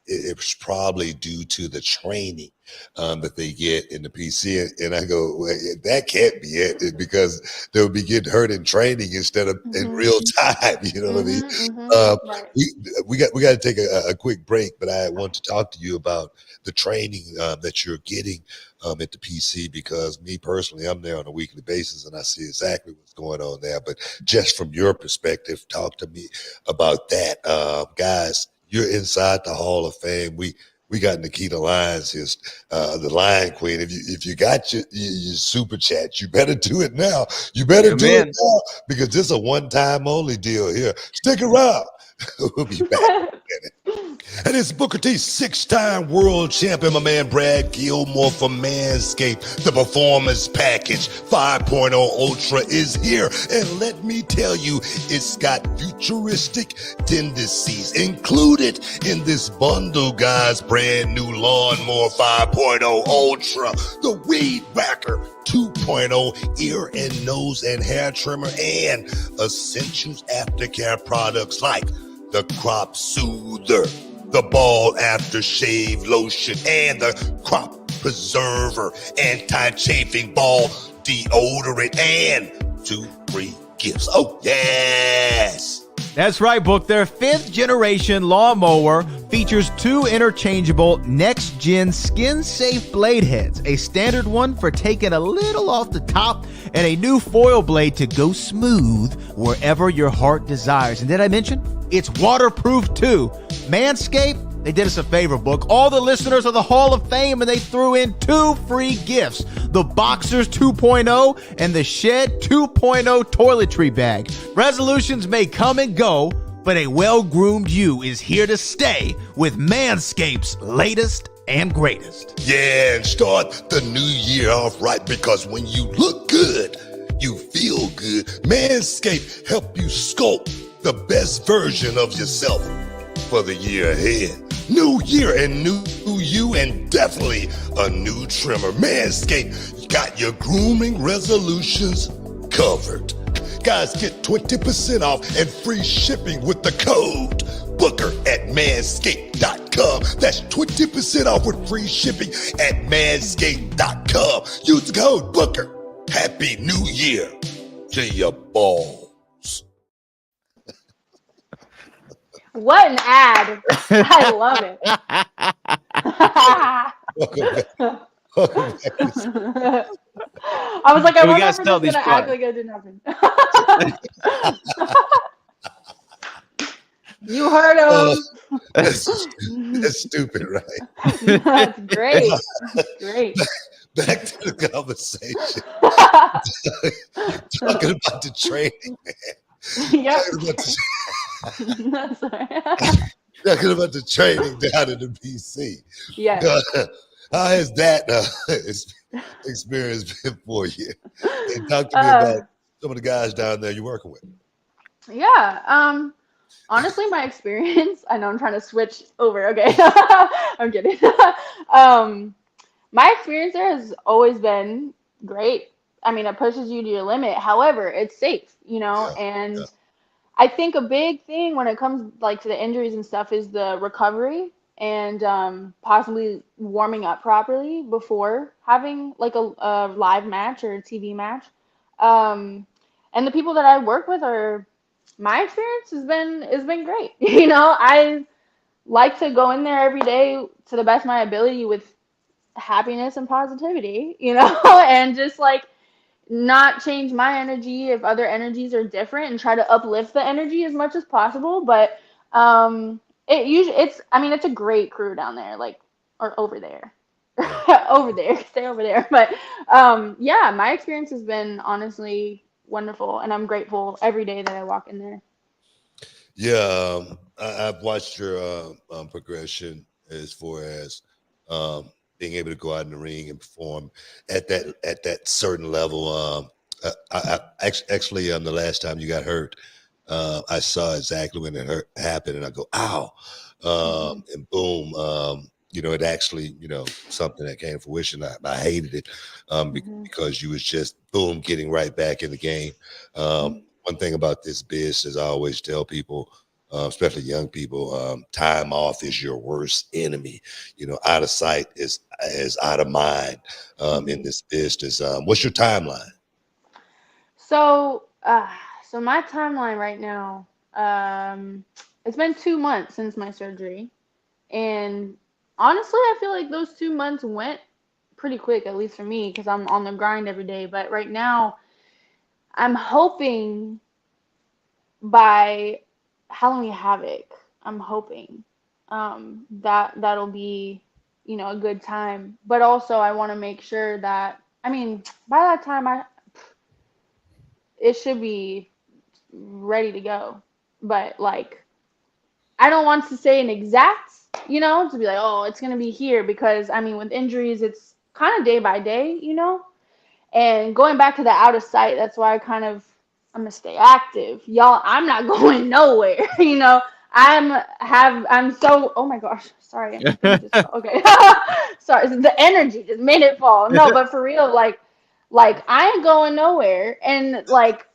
[SPEAKER 1] it was probably due to the training that they get in the PC. And I go, well, that can't be it because they'll be getting hurt in training instead of in
[SPEAKER 6] Hmm.
[SPEAKER 1] real time. You know what I mean?
[SPEAKER 6] Hmm. Hmm.
[SPEAKER 1] Uh,
[SPEAKER 6] Right.
[SPEAKER 1] we got to take a quick break, but I want to talk to you about the training that you're getting at the PC because me personally, I'm there on a weekly basis and I see exactly what's going on there. But just from your perspective, talk to me about that, guys. You're inside the Hall of Fame. We got Nikkita Lyons here, the Lion Queen. If you got your super chat, you better do it now. You better do it
[SPEAKER 4] Amen.
[SPEAKER 1] now because this is a one time only deal here. Stick around. We'll be back. And it's Booker T, 6-time world champion, my man Brad Gilmore from Manscaped. The Performance Package 5.0 Ultra is here. And let me tell you, it's got futuristic tendencies included in this bundle, guys. Brand new Lawnmower 5.0 Ultra, the Weed Whacker 2.0 ear and nose and hair trimmer, and essentials aftercare products like the Crop Soother, the Ball Aftershave Lotion, and the Crop Preserver Anti-Chafing Ball Deodorant, and 2 free gifts. Oh, yes!
[SPEAKER 5] That's right, Book. Their 5th generation lawnmower features 2 interchangeable next-gen skin-safe blade heads, a standard one for taking a little off the top, and a new foil blade to go smooth wherever your heart desires. And did I mention it's waterproof too? Manscaped, they did us a favor, Book. All the listeners of the Hall of Fame, and they threw in 2 free gifts: the Boxers 2.0 and the Shed 2.0 toiletry bag. Resolutions may come and go, but a well-groomed you is here to stay with Manscaped's latest and greatest.
[SPEAKER 1] Yeah, and start the new year off right because when you look good, you feel good. Manscaped help you sculpt the best version of yourself for the year ahead. New year and new you, and definitely a new trimmer. Manscaped got your grooming resolutions covered. Guys, get 20% off and free shipping with the code Booker at manscaped.com. That's 20% off with free shipping at manscaped.com. Use the code Booker. Happy New Year to your balls.
[SPEAKER 6] What an ad. I love it.
[SPEAKER 1] Welcome back. Welcome back.
[SPEAKER 6] I was like, I
[SPEAKER 4] And we
[SPEAKER 6] wonder
[SPEAKER 4] gotta
[SPEAKER 6] if we're
[SPEAKER 4] sell
[SPEAKER 6] just
[SPEAKER 4] these
[SPEAKER 6] gonna act
[SPEAKER 4] products.
[SPEAKER 6] like it didn't happen. You heard
[SPEAKER 1] Oh,
[SPEAKER 6] him.
[SPEAKER 1] that's stupid, right?
[SPEAKER 6] That's great. Great.
[SPEAKER 1] Back to the conversation. Talking about the training, man.
[SPEAKER 6] Yep.
[SPEAKER 1] Talking about the,
[SPEAKER 6] That's right.
[SPEAKER 1] talking about the training down in the BC.
[SPEAKER 6] Yes.
[SPEAKER 1] How has that experience been for you? And talk to me
[SPEAKER 6] Uh,
[SPEAKER 1] about some of the guys down there you're working with.
[SPEAKER 6] yeah. Honestly, my experience, I know I'm trying to switch over. Okay. I'm kidding. um, my experience there has always been great. I mean, it pushes you to your limit. However, it's safe,
[SPEAKER 1] Yeah, yeah,
[SPEAKER 6] and I think a big thing when it comes like to the injuries and stuff is the recovery and possibly warming up properly before having like a live match or a TV match. Um, and the people that I work with are my experience has been great. I like to go in there every day to the best of my ability with happiness and positivity, and just like not change my energy if other energies are different and try to uplift the energy as much as possible. But it usually it's a great crew down there, like or over there.
[SPEAKER 1] yeah.
[SPEAKER 6] Over there, stay over there. But yeah, my experience has been honestly wonderful and I'm grateful every day that I walk in there.
[SPEAKER 1] Yeah, I've watched your progression as far as being able to go out in the ring and perform at that certain level. Actually, the last time you got hurt, I saw exactly when happened, and I go, "Ow!"
[SPEAKER 6] Hmm.
[SPEAKER 1] And boom, it actually, something that came to fruition. I hated it
[SPEAKER 6] Hmm.
[SPEAKER 1] because you was just boom getting right back in the game.
[SPEAKER 6] Hmm.
[SPEAKER 1] One thing about this business, I always tell people, especially young people, time off is your worst enemy. Out of sight is out of mind in
[SPEAKER 6] Hmm.
[SPEAKER 1] this business. What's your timeline?
[SPEAKER 6] So, so my timeline right now, it's been 2 months since my surgery, and honestly, I feel like those 2 months went pretty quick, at least for me, because I'm on the grind every day. But right now, I'm hoping by Halloween Havoc, I'm hoping that that'll be, a good time. But also, I want to make sure that, I mean, by that time, it should be ready to go. But like, I don't want to say an exact, to be like, oh, it's gonna be here because I mean, with injuries, it's kind of day by day. And going back to the out of sight, that's why I'm gonna stay active, y'all. I'm not going nowhere. I'm so. Oh my gosh, sorry, my thing just fell. Okay, sorry, the energy just made it fall. No, but for real, like I ain't going nowhere, and like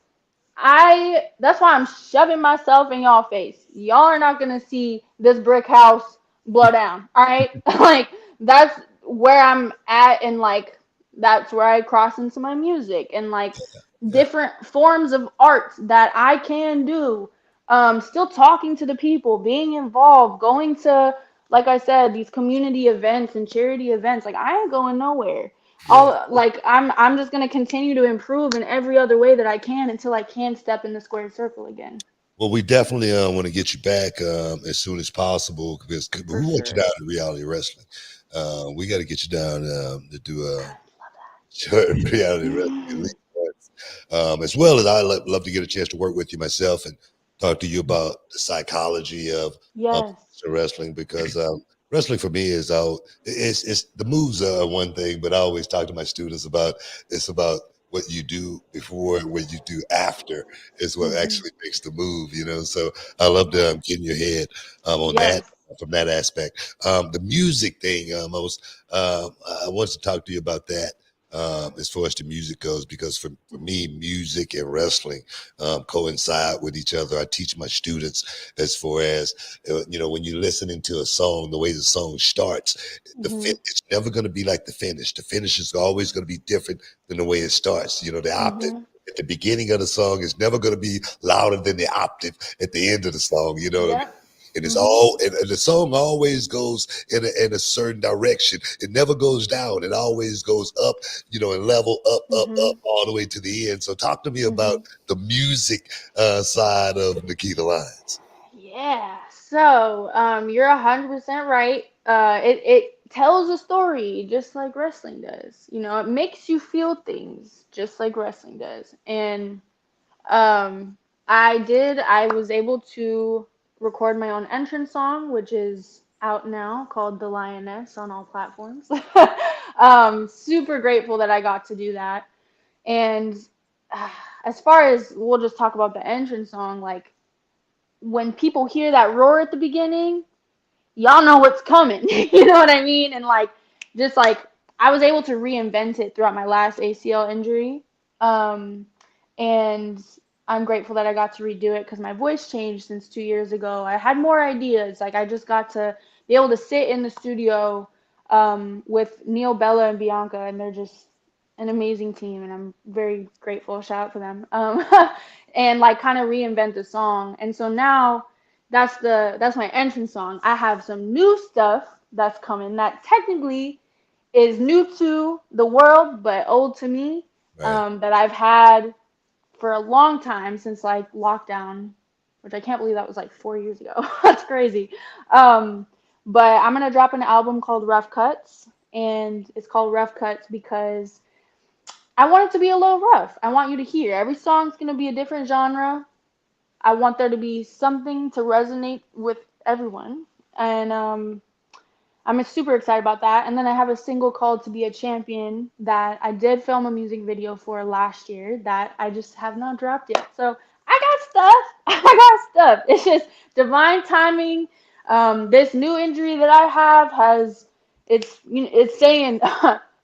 [SPEAKER 6] that's why I'm shoving myself in y'all face. Y'all are not gonna see this brick house blow down. All right, like that's where I'm at, and like that's where I cross into my music and like
[SPEAKER 1] Yeah,
[SPEAKER 6] different forms of art that I can do. Still talking to the people, being involved, going to, like I said, these community events and charity events. Like I ain't going nowhere.
[SPEAKER 1] yeah.
[SPEAKER 6] I'm just gonna continue to improve in every other way that I can until I can step in the square circle again.
[SPEAKER 1] Well, we definitely want to get you back as soon as possible because we
[SPEAKER 6] For
[SPEAKER 1] want you
[SPEAKER 6] sure.
[SPEAKER 1] down in reality wrestling. We got to get you down to do a short reality wrestling at least once. As well as I love to get a chance to work with you myself and talk to you about the psychology of
[SPEAKER 6] Yes.
[SPEAKER 1] wrestling because wrestling for me is it's the moves are one thing, but I always talk to my students about it's about what you do before and what you do after is what
[SPEAKER 6] Hmm.
[SPEAKER 1] actually makes the move. So I love to get in your head on that
[SPEAKER 6] Yes.
[SPEAKER 1] from that aspect. The music thing, I wanted to talk to you about that as far as the music goes, because for me, music and wrestling coincide with each other. I teach my students as far as, when you're listening to a song, the way the song starts,
[SPEAKER 6] Hmm.
[SPEAKER 1] it's never going to be like the finish. The finish is always going to be different than the way it starts. The octave
[SPEAKER 6] Hmm.
[SPEAKER 1] at the beginning of the song is never going to be louder than the octave at the end of the song. You know what I mean?
[SPEAKER 6] Yep.
[SPEAKER 1] and it's and the song always goes in a certain direction. It never goes down. It always goes up, you know, and level up, up, all the way to the end. So talk to me about the music side of Nikkita Lyons.
[SPEAKER 6] Yeah. So, you're 100% right. It tells a story just like wrestling does. You know, it makes you feel things just like wrestling does. And um, I was able to record my own entrance song, which is out now, called The Lioness on all platforms. Super grateful that I got to do that. And uh, as far as we'll just talk about the entrance song, like when people hear that roar at the beginning, y'all know what's coming. You know what I mean? And like, just like I was able to reinvent it throughout my last ACL injury. Um, and I'm grateful that I got to redo it because my voice changed since 2 years ago. I had more ideas. Like I just got to be able to sit in the studio with Neil, Bella, and Bianca, and they're just an amazing team, and I'm very grateful. Shout out to them. And like kind of reinvent the song. And so now that's my entrance song. I have some new stuff that's coming that technically is new to the world but old to me, that I've had for a long time since like lockdown, which I can't believe that was like 4 years ago. That's crazy. Um, but I'm gonna drop an album called Rough Cuts, and it's called Rough Cuts because I want it to be a little rough. I want you to hear every song's gonna be a different genre. I want there to be something to resonate with everyone. And I'm super excited about that. And then I have a single called To Be a Champion that I did film a music video for last year that I just have not dropped yet. So I got stuff. I got stuff. It's just divine timing. This new injury that I have it's saying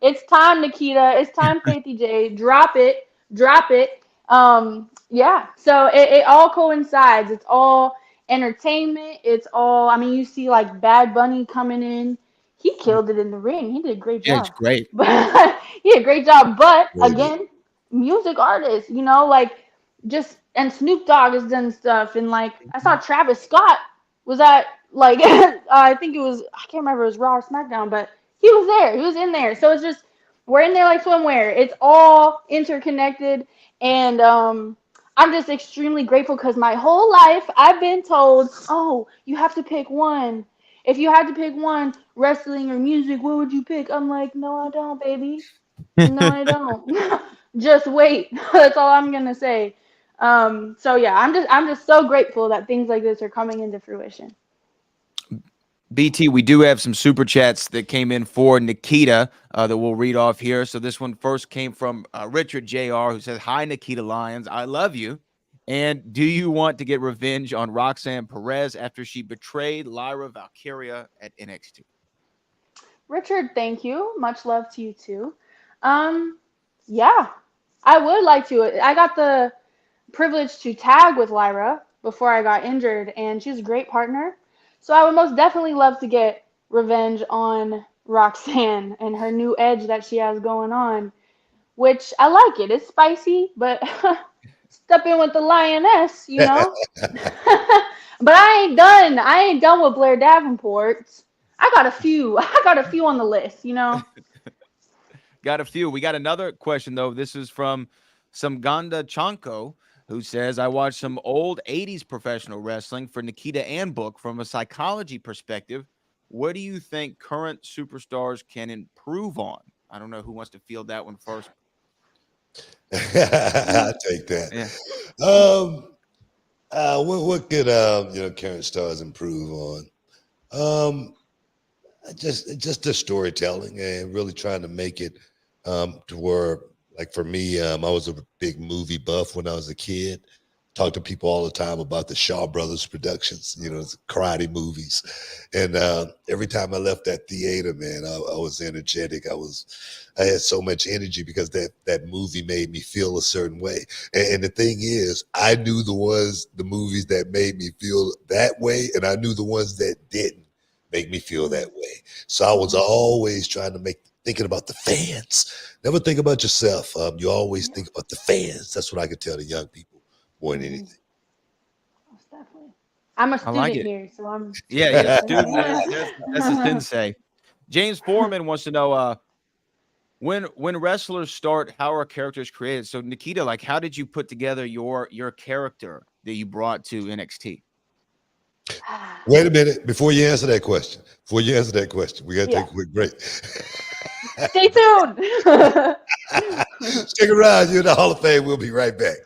[SPEAKER 6] it's time, Nikkita. It's time, Faithy J. Drop it. Drop it. Yeah. So it all coincides. It's all entertainment. It's all, I mean, you see like Bad Bunny coming in. He killed it in the ring. He did a great
[SPEAKER 4] Yeah, it's
[SPEAKER 6] job.
[SPEAKER 4] great.
[SPEAKER 6] But he did a great job. But
[SPEAKER 1] Very good.
[SPEAKER 6] again, music artists, you know, like just, and Snoop Dogg has done stuff. And like I saw Travis Scott was at like I think it was, I can't remember, it was Raw or SmackDown, but he was there. He was in there. So it's just, we're in there like swimwear. It's all interconnected. And I'm just extremely grateful because my whole life I've been told, oh, you have to pick one. If you had to pick one, wrestling or music, what would you pick? I'm like, no, I don't, baby. No, I don't. Just wait. That's all I'm gonna say. So yeah, I'm just so grateful that things like this are coming into fruition.
[SPEAKER 4] BT, we do have some super chats that came in for Nikkita that we'll read off here. So this one first came from Richard JR, who says, "Hi, Nikkita Lyons. I love you. And do you want to get revenge on Roxanne Perez after she betrayed Lyra Valkyria at NXT?"
[SPEAKER 6] Richard, thank you. Much love to you too. Um, yeah, I would like to. I got the privilege to tag with Lyra before I got injured, and she's a great partner. So I would most definitely love to get revenge on Roxanne and her new edge that she has going on, which I like it. It's spicy, but step in with the lioness, you know? But I ain't done. I ain't done with Blair Davenport. I got a few. I got a few on the list, you know?
[SPEAKER 4] Got a few. We got another question, though. This is from Samganda Chanko, who says, "I watched some old 80s professional wrestling for Nikkita and Book from a psychology perspective. What do you think current superstars can improve on?" I don't know who wants to field that one first.
[SPEAKER 1] I take that.
[SPEAKER 4] Yeah.
[SPEAKER 1] What could you know, current stars improve on? Just the storytelling and really trying to make it to where, like for me, I was a big movie buff when I was a kid. Talk to people all the time about the Shaw Brothers productions, you know, karate movies. And every time I left that theater, man, I was energetic. I had so much energy because that movie made me feel a certain way. And the thing is, I knew the movies that made me feel that way, and I knew the ones that didn't make me feel that way. So I was always trying to thinking about the fans. Never think about yourself. You always think about the fans. That's what I could tell the young people more than anything.
[SPEAKER 6] Most definitely. I'm a
[SPEAKER 4] I like
[SPEAKER 6] student
[SPEAKER 4] it.
[SPEAKER 6] here, so I'm.
[SPEAKER 4] Yeah, student. That's a sensei. James Foreman wants to know when wrestlers start, how are characters created? So Nikkita, like, how did you put together your character that you brought to NXT?
[SPEAKER 1] Wait a minute before you answer that question. We got to
[SPEAKER 6] Yeah.
[SPEAKER 1] take a quick break.
[SPEAKER 6] Stay tuned.
[SPEAKER 1] Stick around. You're in the Hall of Fame. We'll be right back.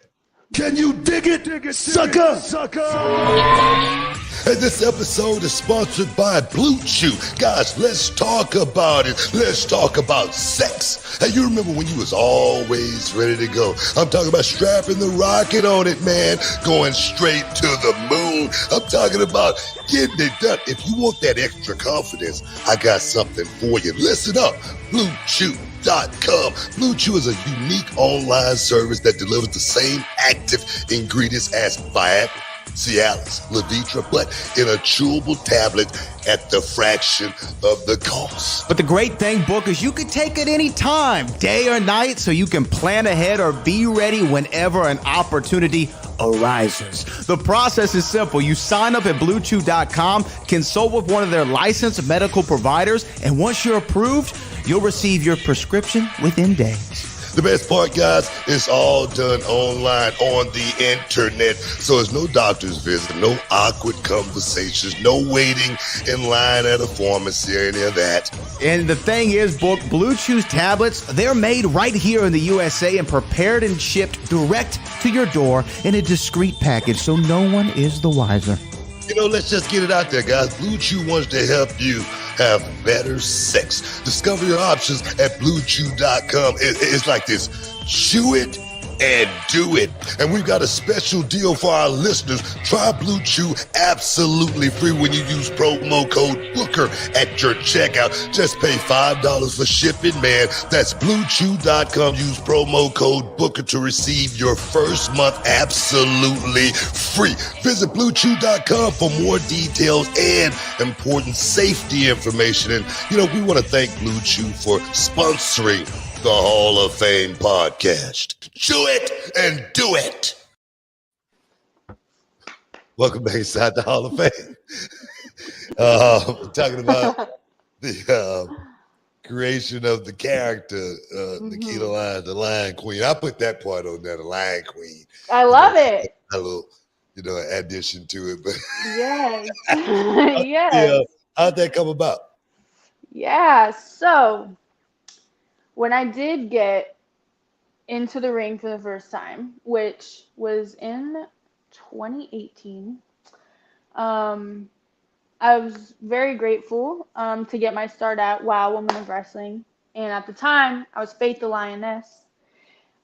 [SPEAKER 1] Can you dig it, sucker? And this episode is sponsored by Blue Chew. Guys, let's talk about it. Let's talk about sex. Hey, you remember when you was always ready to go? I'm talking about strapping the rocket on it, man. Going straight to the moon. I'm talking about getting it done. If you want that extra confidence, I got something for you. Listen up. BlueChew.com. Blue Chew is a unique online service that delivers the same active ingredients as Viagra, Cialis, Levitra, but in a chewable tablet at the fraction of the cost.
[SPEAKER 5] But the great thing, Book, is you can take it any time, day or night, so you can plan ahead or be ready whenever an opportunity arises. The process is simple. You sign up at BlueChew.com, consult with one of their licensed medical providers, and once you're approved, you'll receive your prescription within days.
[SPEAKER 1] The best part, guys, it's all done online on the internet. So there's no doctor's visit, no awkward conversations, no waiting in line at a pharmacy or any of that.
[SPEAKER 5] And the thing is, Book, Blue Chew's tablets, they're made right here in the USA and prepared and shipped direct to your door in a discreet package, so no one is the wiser.
[SPEAKER 1] You know, let's just get it out there, guys. Blue Chew wants to help you have better sex. Discover your options at BlueChew.com. It's like this. Chew it and do it. And we've got a special deal for our listeners. Try Blue Chew absolutely free when you use promo code Booker at your checkout. Just pay $5 for shipping, man. That's BlueChew.com. Use promo code Booker to receive your first month absolutely free. Visit BlueChew.com for more details and important safety information. And, you know, we want to thank Blue Chew for sponsoring the Hall of Fame podcast. Chew it and do it. Welcome back inside the Hall of Fame. Talking about the creation of the character, Nikkita Lyons, the Lion Queen. I put that part on there, the Lion Queen.
[SPEAKER 6] I love it.
[SPEAKER 1] A little, addition to it. But
[SPEAKER 6] Yes.
[SPEAKER 1] yes.
[SPEAKER 6] Yes.
[SPEAKER 1] How'd that come about?
[SPEAKER 6] Yeah. So when I did get into the ring for the first time, which was in 2018, I was very grateful to get my start at WOW Women of Wrestling. And at the time, I was Faith the Lioness.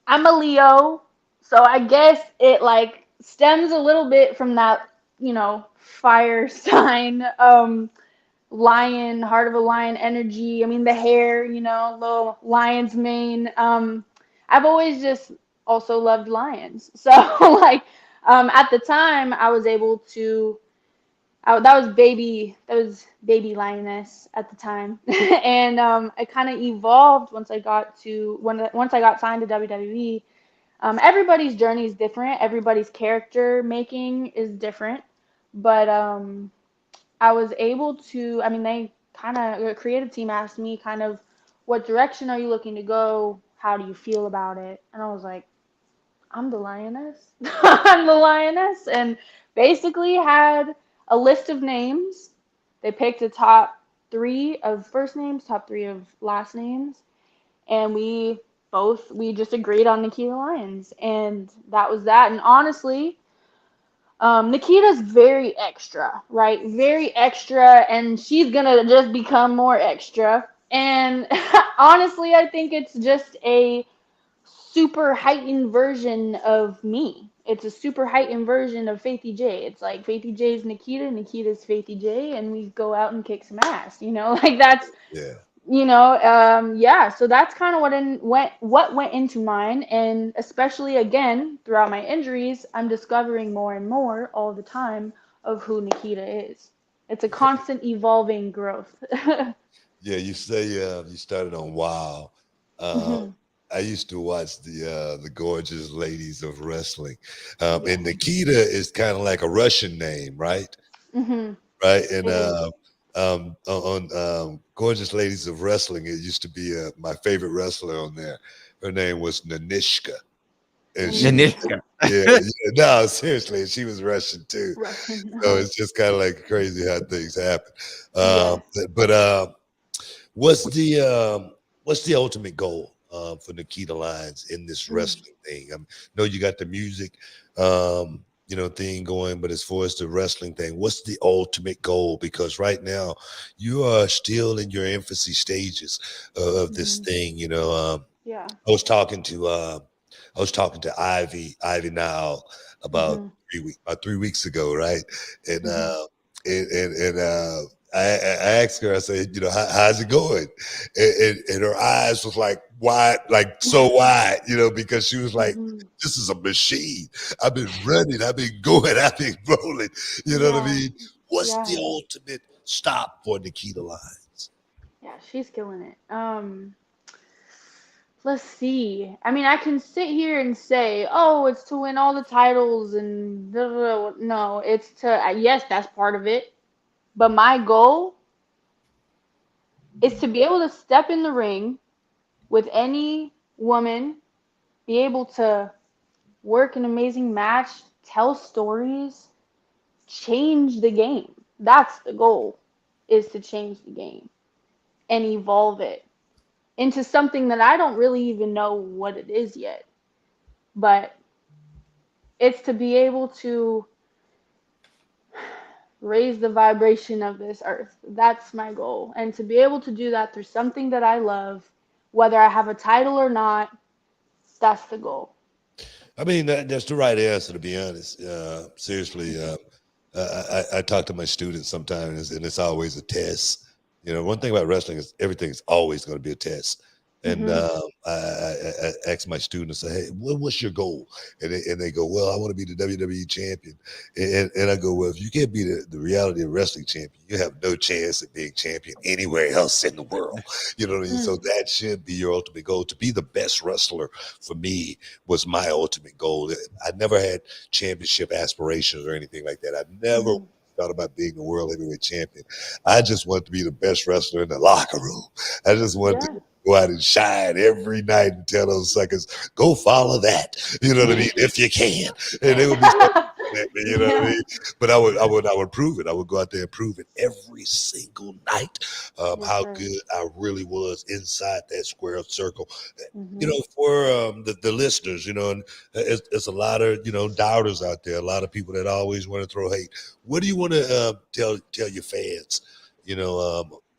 [SPEAKER 6] I'm a Leo, so I guess it like stems a little bit from that, fire sign, lion, heart of a lion energy. I mean, the hair, little lion's mane. I've always just also loved lions. So at the time I was able to, that was baby lioness at the time. And it kind of evolved once I got signed to WWE. Everybody's journey is different. Everybody's character making is different. But I was able to, the creative team asked me kind of, what direction are you looking to go? How do you feel about it? And I was like, I'm the lioness. I'm the lioness. And basically had a list of names. They picked the top 3 of first names, top 3 of last names. And we just agreed on Nikkita Lyons. And that was that. And honestly, Nikkita's very extra, right? Very extra, and she's gonna just become more extra. And honestly, I think it's just a super heightened version of me. It's a super heightened version of Faithy J. It's like Faithy J's Nikkita, Nikkita's Faithy J, and we go out and kick some ass. That's
[SPEAKER 1] Yeah.
[SPEAKER 6] So that's kind of what went into mine. And especially again throughout my injuries, I'm discovering more and more all the time of who Nikkita is. It's a constant evolving growth.
[SPEAKER 1] Yeah, you say you started on WOW. I used to watch the gorgeous ladies of wrestling, and Nikita is kind of like a Russian name, right?
[SPEAKER 6] Mm-hmm.
[SPEAKER 1] Right, and
[SPEAKER 6] It is.
[SPEAKER 1] on gorgeous ladies of wrestling, it used to be my favorite wrestler on there. Her name was Nanishka, and she was
[SPEAKER 6] Nanisha.
[SPEAKER 4] Nanishka.
[SPEAKER 1] yeah, yeah, no, seriously, she was Russian too.
[SPEAKER 6] Russian.
[SPEAKER 1] So it's just kind of like crazy how things happen.
[SPEAKER 6] Yes.
[SPEAKER 1] But what's the what's the ultimate goal for Nikkita Lyons in this
[SPEAKER 6] Mm.
[SPEAKER 1] wrestling thing? I know you got the music, thing going, but as far as the wrestling thing, what's the ultimate goal? Because right now you are still in your infancy stages of this
[SPEAKER 6] Mm-hmm.
[SPEAKER 1] thing.
[SPEAKER 6] Yeah.
[SPEAKER 1] I was talking to Ivy now about
[SPEAKER 6] Mm-hmm.
[SPEAKER 1] 3 weeks ago, right? And
[SPEAKER 6] Mm-hmm.
[SPEAKER 1] I asked her, I said, how's it going? And her eyes was like wide, like so wide, because she was like,
[SPEAKER 6] Mm-hmm.
[SPEAKER 1] this is a machine. I've been running, I've been going, I've been rolling. You know what I
[SPEAKER 6] Yeah.
[SPEAKER 1] mean? What's
[SPEAKER 6] Yeah.
[SPEAKER 1] the ultimate stop for Nikkita Lyons?
[SPEAKER 6] Yeah. She's killing it. Let's see. I mean, I can sit here and say, "Oh, it's to win all the titles and blah, blah, blah." No, it's to yes, that's part of it. But my goal is to be able to step in the ring with any woman, be able to work an amazing match, tell stories, change the game. That's the goal, is to change the game and evolve it into something that I don't really even know what it is yet. But it's to be able to raise the vibration of this earth. That's my goal. And to be able to do that through something that I love, whether I have a title or not, that's the goal.
[SPEAKER 1] I mean, that's the right answer, to be honest. Seriously, I talk to my students sometimes, and it's always a test. One thing about wrestling is everything's always going to be a test. And
[SPEAKER 6] Hmm.
[SPEAKER 1] I ask my students, say, "Hey, what's your goal?" And they go, "Well, I want to be the WWE champion." And I go, "Well, if you can't be the reality of wrestling champion, you have no chance at being champion anywhere else in the world." You know what I mean? So
[SPEAKER 6] Mm.
[SPEAKER 1] that should be your ultimate goal. To be the best wrestler for me was my ultimate goal. I never had championship aspirations or anything like that. I never
[SPEAKER 6] Hmm.
[SPEAKER 1] thought about being a world heavyweight champion. I just wanted to be the best wrestler in the locker room. I just wanted to
[SPEAKER 6] Yeah.
[SPEAKER 1] go out and shine every night and tell those suckers, go follow that. You know what I mean? If you can. And they would be so at me, you know what I
[SPEAKER 6] Yeah.
[SPEAKER 1] mean? But I would prove it. I would go out there and prove it every single night,
[SPEAKER 6] Yes,
[SPEAKER 1] how
[SPEAKER 6] sir.
[SPEAKER 1] good I really was inside that square circle.
[SPEAKER 6] Hmm.
[SPEAKER 1] For the listeners, and it's a lot of doubters out there, a lot of people that always want to throw hate. What do you want to tell your fans,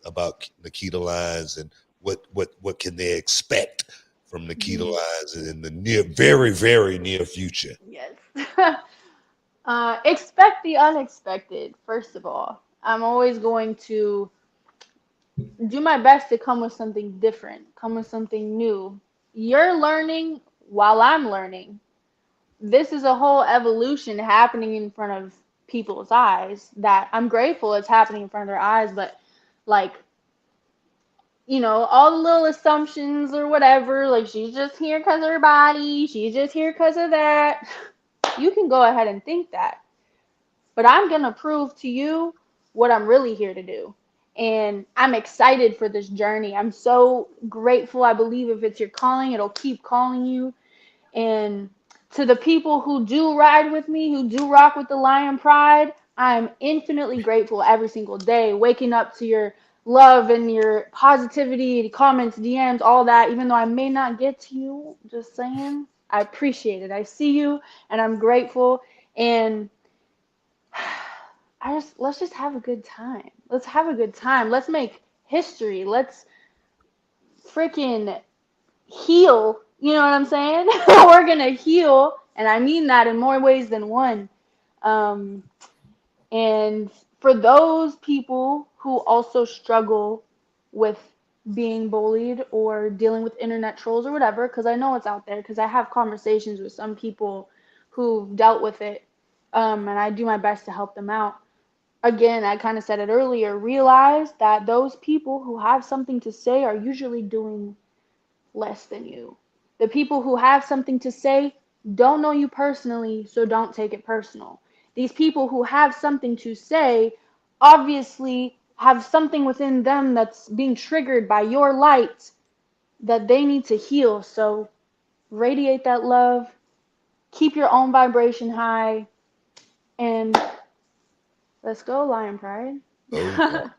[SPEAKER 1] about Nikkita Lyons, and what can they expect from Nikkita
[SPEAKER 6] Hmm.
[SPEAKER 1] Lyons in the very very near future?
[SPEAKER 6] Yes. Expect the unexpected, first of all. I'm always going to do my best to come with something different, come with something new. You're learning while I'm learning. This is a whole evolution happening in front of people's eyes that I'm grateful it's happening in front of their eyes, but like, all the little assumptions or whatever, like she's just here because of her body, she's just here because of that. You can go ahead and think that. But I'm going to prove to you what I'm really here to do. And I'm excited for this journey. I'm so grateful. I believe if it's your calling, it'll keep calling you. And to the people who do ride with me, who do rock with the Lion Pride, I'm infinitely grateful every single day, waking up to your love and your positivity, comments, DMs, all that. Even though I may not get to you, just saying, I appreciate it. I see you and I'm grateful. And let's just have a good time. Let's have a good time. Let's make history. Let's freaking heal. You know what I'm saying? We're gonna heal, and I mean that in more ways than one. Um, and for those people who also struggle with being bullied or dealing with internet trolls or whatever, because I know it's out there, because I have conversations with some people who've dealt with it, and I do my best to help them out. Again, I kind of said it earlier, realize that those people who have something to say are usually doing less than you. The people who have something to say don't know you personally, so don't take it personal. These people who have something to say obviously have something within them that's being triggered by your light that they need to heal. So radiate that love, keep your own vibration high, and let's go, Lion Pride.
[SPEAKER 1] Oh,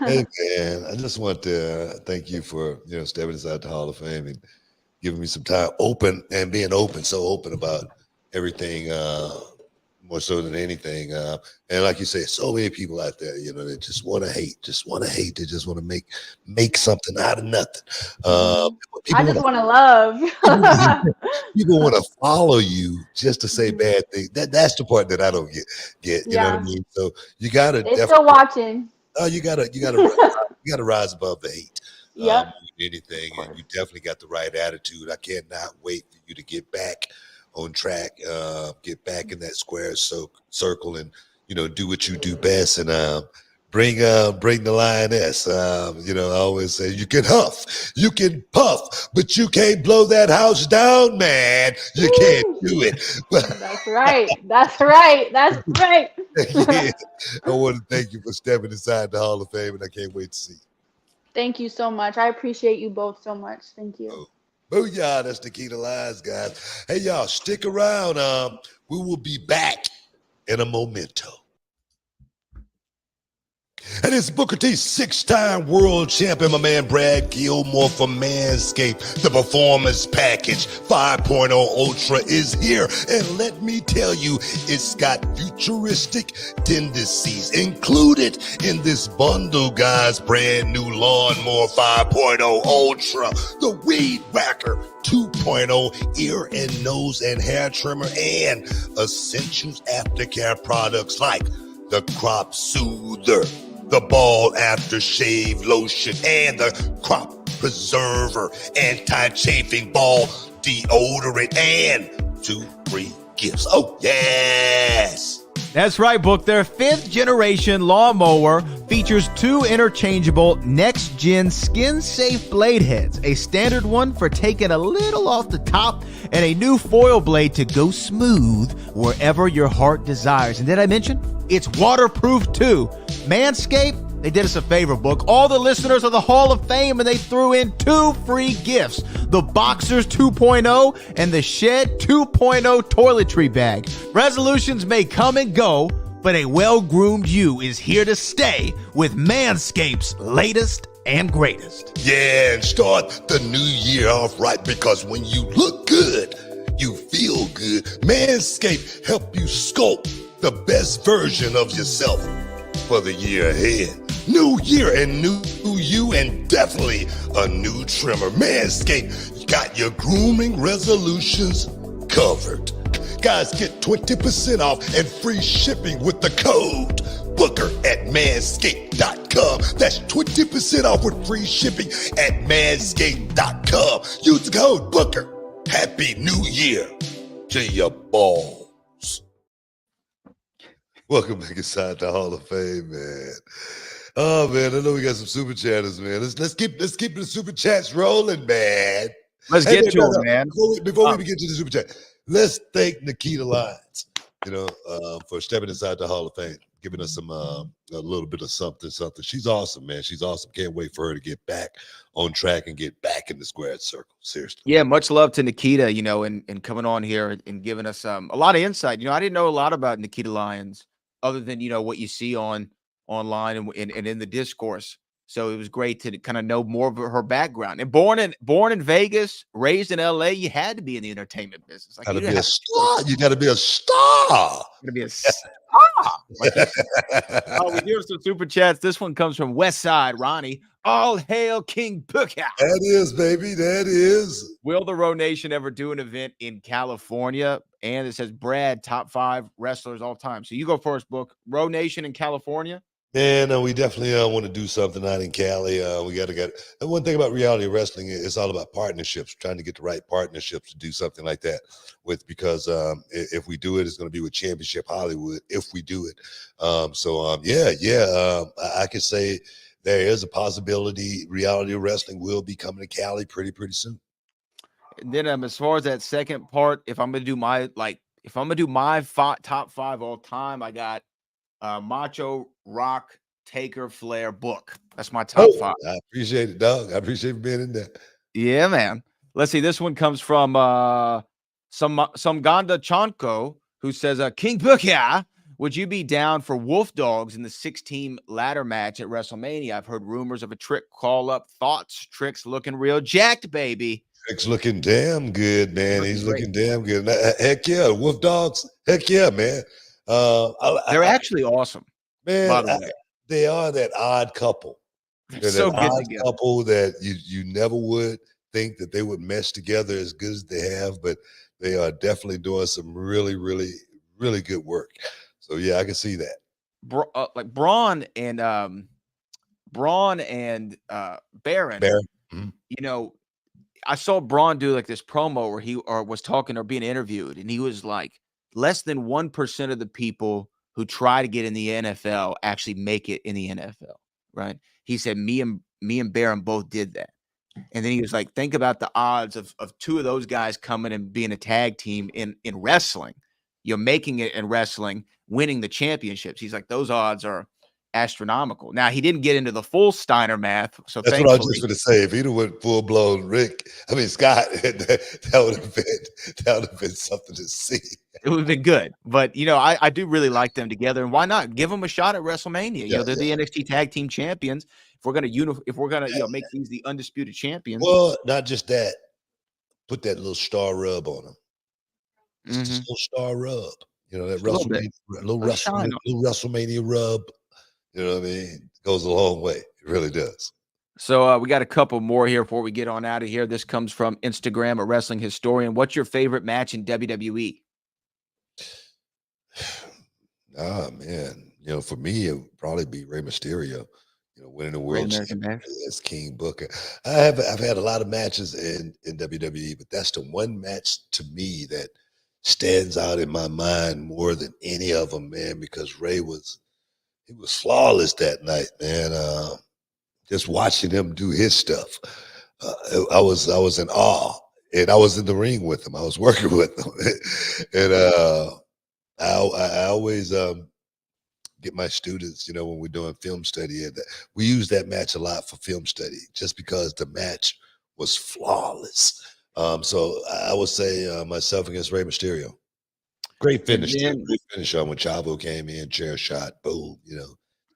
[SPEAKER 1] hey man, I just want to thank you for stepping inside the Hall of Fame and giving me some time, being open, so open about everything, more so than anything. And like you say, so many people out there, that just want to hate, They just want to make something out of nothing.
[SPEAKER 6] I
[SPEAKER 1] People
[SPEAKER 6] just
[SPEAKER 1] want
[SPEAKER 6] want to love.
[SPEAKER 1] people want to follow you just to say bad things. That's the part that I don't get. You know what I
[SPEAKER 6] Yeah,
[SPEAKER 1] mean? So you gotta
[SPEAKER 6] they still
[SPEAKER 1] definitely.
[SPEAKER 6] watching.
[SPEAKER 1] Oh, you gotta rise above the hate.
[SPEAKER 6] Yep.
[SPEAKER 1] More than anything, and you definitely got the right attitude. I cannot wait for you to get back on track, get back in that square circle, and do what you do best, and bring the lioness. I always say you can huff, you can puff, but you can't blow that house down, man. You can't
[SPEAKER 6] Woo.
[SPEAKER 1] do it.
[SPEAKER 6] That's right. That's right. That's right.
[SPEAKER 1] Yeah, I want to thank you for stepping inside the Hall of Fame, and I can't wait to see you.
[SPEAKER 6] Thank you so much. I appreciate you both so much. Thank you.
[SPEAKER 1] Oh, booyah, that's Nikkita Lyons, guys. Hey, y'all, stick around. We will be back in a momento. And it's Booker T, 6-time world champion, my man Brad Gilmore from Manscaped. The Performance Package 5.0 Ultra is here. And let me tell you, it's got futuristic tendencies included in this bundle, guys. Brand new Lawnmower 5.0 Ultra, the Weed Whacker 2.0 ear and nose and hair trimmer, and essentials aftercare products like the Crop Soother, the Bald Aftershave Lotion, and the Crop Preserver Anti-Chafing Ball Deodorant, and 2 free gifts. Oh, yes!
[SPEAKER 5] That's right, Book. Their 5th generation lawnmower features 2 interchangeable next-gen skin-safe blade heads, a standard one for taking a little off the top, and a new foil blade to go smooth wherever your heart desires. And did I mention it's waterproof too? Manscaped, they did us a favor, Book. All the listeners of the Hall of Fame, and they threw in 2 free gifts: the Boxers 2.0 and the Shed 2.0 toiletry bag. Resolutions may come and go, but a well-groomed you is here to stay with Manscaped's latest and greatest.
[SPEAKER 1] Yeah, and start the new year off right, because when you look good, you feel good. Manscaped help you sculpt the best version of yourself for the year ahead. New year and new you, and definitely a new trimmer. Manscaped got your grooming resolutions covered. Guys, get 20% off and free shipping with the code Booker at manscaped.com. That's 20% off with free shipping at manscaped.com. Use the code Booker. Happy New Year to your balls. Welcome back inside the Hall of Fame, man. Oh man, I know we got some super chatters, man. Let's keep the super chats rolling, man.
[SPEAKER 4] Let's get to them, man.
[SPEAKER 1] Before we begin to the super chat, let's thank Nikkita Lyons, for stepping inside the Hall of Fame, giving us some a little bit of something. She's awesome, man. She's awesome. Can't wait for her to get back on track and get back in the squared circle. Seriously.
[SPEAKER 4] Yeah, much love to Nikkita, and coming on here and giving us a lot of insight. I didn't know a lot about Nikkita Lyons other than what you see online and in the discourse. So it was great to kind of know more of her background. And born in Vegas, raised in LA, you had to be in the entertainment business.
[SPEAKER 1] Like, you gotta be a star.
[SPEAKER 4] You gotta be a star. Oh, we do have some super chats. This one comes from Westside Ronnie. All hail King Booker.
[SPEAKER 1] That is, baby. That is.
[SPEAKER 4] Will the Row Nation ever do an event in California? And it says Brad, top 5 wrestlers all time. So you go first, Book. Row Nation in California.
[SPEAKER 1] Man, we definitely want to do something out in Cali. We got to get. And one thing about reality wrestling, it's all about partnerships. Trying to get the right partnerships to do something like that with, because if we do it, it's going to be with Championship Hollywood. If we do it, I could say there is a possibility reality wrestling will be coming to Cali pretty soon.
[SPEAKER 4] And then as far as that second part, if I'm gonna do my top 5 all time, I got Macho, Rock, Taker, Flair, Book. That's my top 5.
[SPEAKER 1] I appreciate it, dog. I appreciate you being in there.
[SPEAKER 4] Yeah, man. Let's see. This one comes from some Ganda Chanko, who says, King Bookia, would you be down for Wolf Dogs in the 6-team ladder match at WrestleMania? I've heard rumors of a trick call up. Thoughts, Tricks looking real jacked, baby.
[SPEAKER 1] Trick's looking damn good, man. He's
[SPEAKER 4] great.
[SPEAKER 1] looking damn good. Heck yeah, Wolf Dogs. Heck yeah, man.
[SPEAKER 4] They're actually awesome,
[SPEAKER 1] man.
[SPEAKER 4] by the way.
[SPEAKER 1] They are that odd couple. They're
[SPEAKER 4] So
[SPEAKER 1] that
[SPEAKER 4] good
[SPEAKER 1] odd
[SPEAKER 4] together.
[SPEAKER 1] couple that you never would think that they would mesh together as good as they have, but they are definitely doing some really, really, really good work. So yeah, I can see that.
[SPEAKER 4] Like Braun and Baron.
[SPEAKER 1] Mhm.
[SPEAKER 4] You know, I saw Braun do like this promo where he was talking or being interviewed, and he was like, less than 1% of the people who try to get in the NFL actually make it in the NFL, right? He said, me and Baron both did that. And then he was like, think about the odds of 2 of those guys coming and being a tag team in wrestling. You're making it in wrestling, winning the championships. He's like, those odds are astronomical. Now, he didn't get into the full Steiner math, so
[SPEAKER 1] That's what I was
[SPEAKER 4] thankfully,
[SPEAKER 1] just going to say. If he'd have went full blown Scott, that would have been something to see.
[SPEAKER 4] it would have been good. But I do really like them together, and why not give them a shot at WrestleMania? They're the NXT Tag Team Champions. If we're gonna make these the undisputed champions,
[SPEAKER 1] well, not just that, put that little star rub on them. Just a little star rub. That little WrestleMania rub. You know what I mean? It goes a long way. It really does.
[SPEAKER 4] So we got a couple more here before we get on out of here. This comes from Instagram, a wrestling historian. What's your favorite match in WWE?
[SPEAKER 1] Man. For me, it would probably be Rey Mysterio. Winning the world championship as King Booker. I've had a lot of matches in WWE, but that's the one match to me that stands out in my mind more than any of them, man, because Rey was flawless that night, man. Just watching him do his stuff, I was in awe, and I was in the ring with him. I was working with him, and I always get my students, when we're doing film study, and we use that match a lot for film study, just because the match was flawless. So I would say myself against Rey Mysterio. Great finish. Great finish on when Chavo came in, chair shot, boom,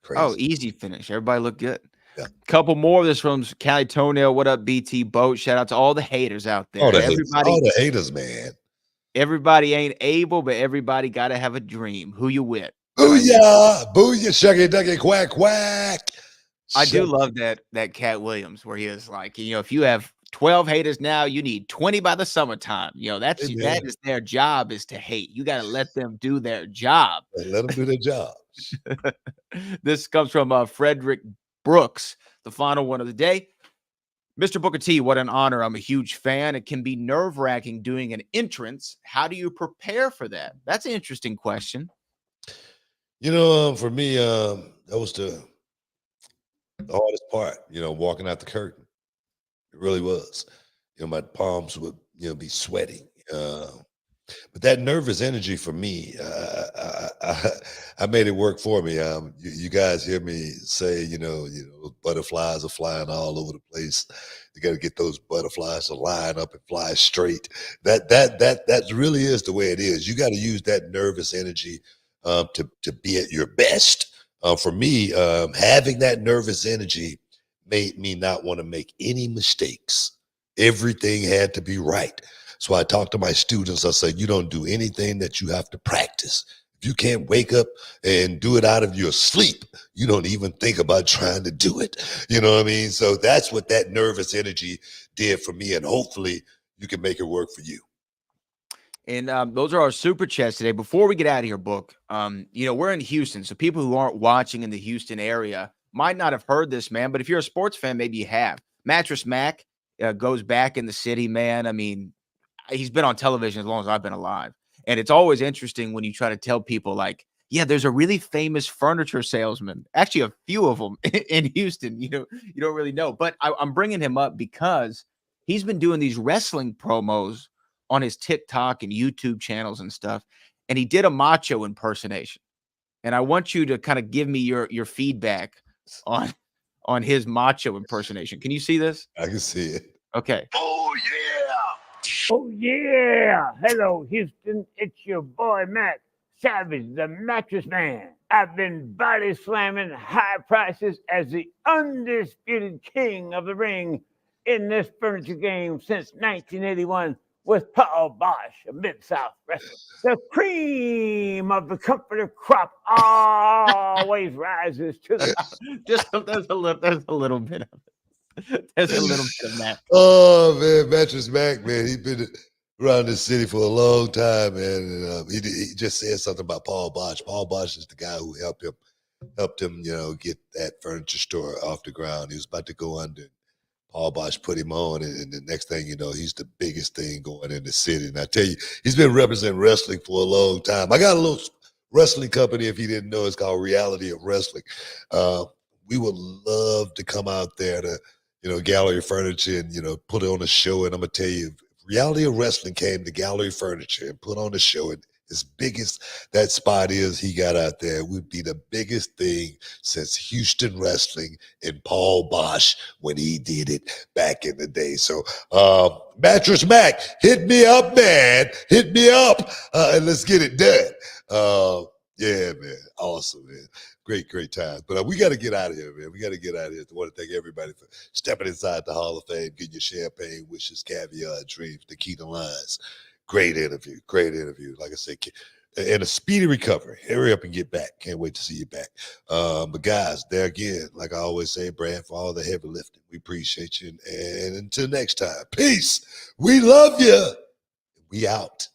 [SPEAKER 1] crazy.
[SPEAKER 4] Oh, easy finish. Everybody looked good.
[SPEAKER 1] Yeah.
[SPEAKER 4] Couple more of this from Cali Toenail. What up, BT Boat? Shout out to all the haters out there.
[SPEAKER 1] All the haters, man.
[SPEAKER 4] Everybody ain't able, but everybody got to have a dream. Who you with?
[SPEAKER 1] Booyah! Booyah! Shucky ducky quack quack.
[SPEAKER 4] I do love that Cat Williams, where he is like, if you have 12 haters now, you need 20 by the summertime. That is their job, is to hate. You got to let them do their job.
[SPEAKER 1] Let them do their job.
[SPEAKER 4] This comes from Frederick Brooks, the final one of the day. Mr. Booker T, what an honor. I'm a huge fan. It can be nerve-wracking doing an entrance. How do you prepare for that? That's an interesting question.
[SPEAKER 1] For me, that was the hardest part, walking out the curtain. It really was. My palms would, be sweating. But that nervous energy for me, I made it work for me. You guys hear me say, butterflies are flying all over the place. You got to get those butterflies to line up and fly straight. That really is the way it is. You got to use that nervous energy to be at your best. For me, having that nervous energy made me not want to make any mistakes. Everything had to be right. So I talk to my students. I say, you don't do anything that you have to practice. If you can't wake up and do it out of your sleep, you don't even think about trying to do it. You know what I mean? So that's what that nervous energy did for me. And hopefully you can make it work for you.
[SPEAKER 4] And those are our super chats today. Before we get out of here, Book, we're in Houston. So people who aren't watching in the Houston area might not have heard this, man. But if you're a sports fan, maybe you have. Mattress Mac goes back in the city, man. I mean, he's been on television as long as I've been alive. And it's always interesting when you try to tell people like, yeah, there's a really famous furniture salesman, actually a few of them in Houston. You don't really know. But I'm bringing him up because he's been doing these wrestling promos on his TikTok and YouTube channels and stuff. And he did a macho impersonation. And I want you to kind of give me your feedback on his macho impersonation. Can you see this?
[SPEAKER 1] I can see it.
[SPEAKER 4] Okay.
[SPEAKER 1] Oh, yeah.
[SPEAKER 8] Oh, yeah. Hello, Houston. It's your boy, Matt Savage, the Mattress Man. I've been body slamming high prices as the undisputed king of the ring in this furniture game since 1981 with Paul Bosch of Mid-South Wrestling. The cream of the comforter crop always rises to the
[SPEAKER 4] there's a little bit of it. There's a little bit of that.
[SPEAKER 1] Oh, man, Mattress Mac, man, he's been around this city for a long time, man. And he just said something about Paul Bosch. Paul Bosch is the guy who helped him, get that furniture store off the ground. He was about to go under. Paul Bosch put him on, and the next thing you know, he's the biggest thing going in the city. And I tell you, he's been representing wrestling for a long time. I got a little wrestling company, if you didn't know, it's called Reality of Wrestling. We would love to come out there to, Gallery Furniture and, put on a show. And I'm going to tell you, if Reality of Wrestling came to Gallery Furniture and put on a show, and as big as that spot is he got out there, it would be the biggest thing since Houston wrestling and Paul Bosch when he did it back in the day. So Mattress Mac, hit me up, man. Hit me up and let's get it done. Yeah, man. Awesome, man. Great time. But we got to get out of here, man. We got to get out of here. I want to thank everybody for stepping inside the Hall of Fame, getting your champagne wishes, caviar, and dreams. Nikkita Lyons. Great interview. Like I said, and a speedy recovery. Hurry up and get back. Can't wait to see you back. But guys, there again, like I always say, Brad, for all the heavy lifting, we appreciate you. And until next time, peace. We love you. We out.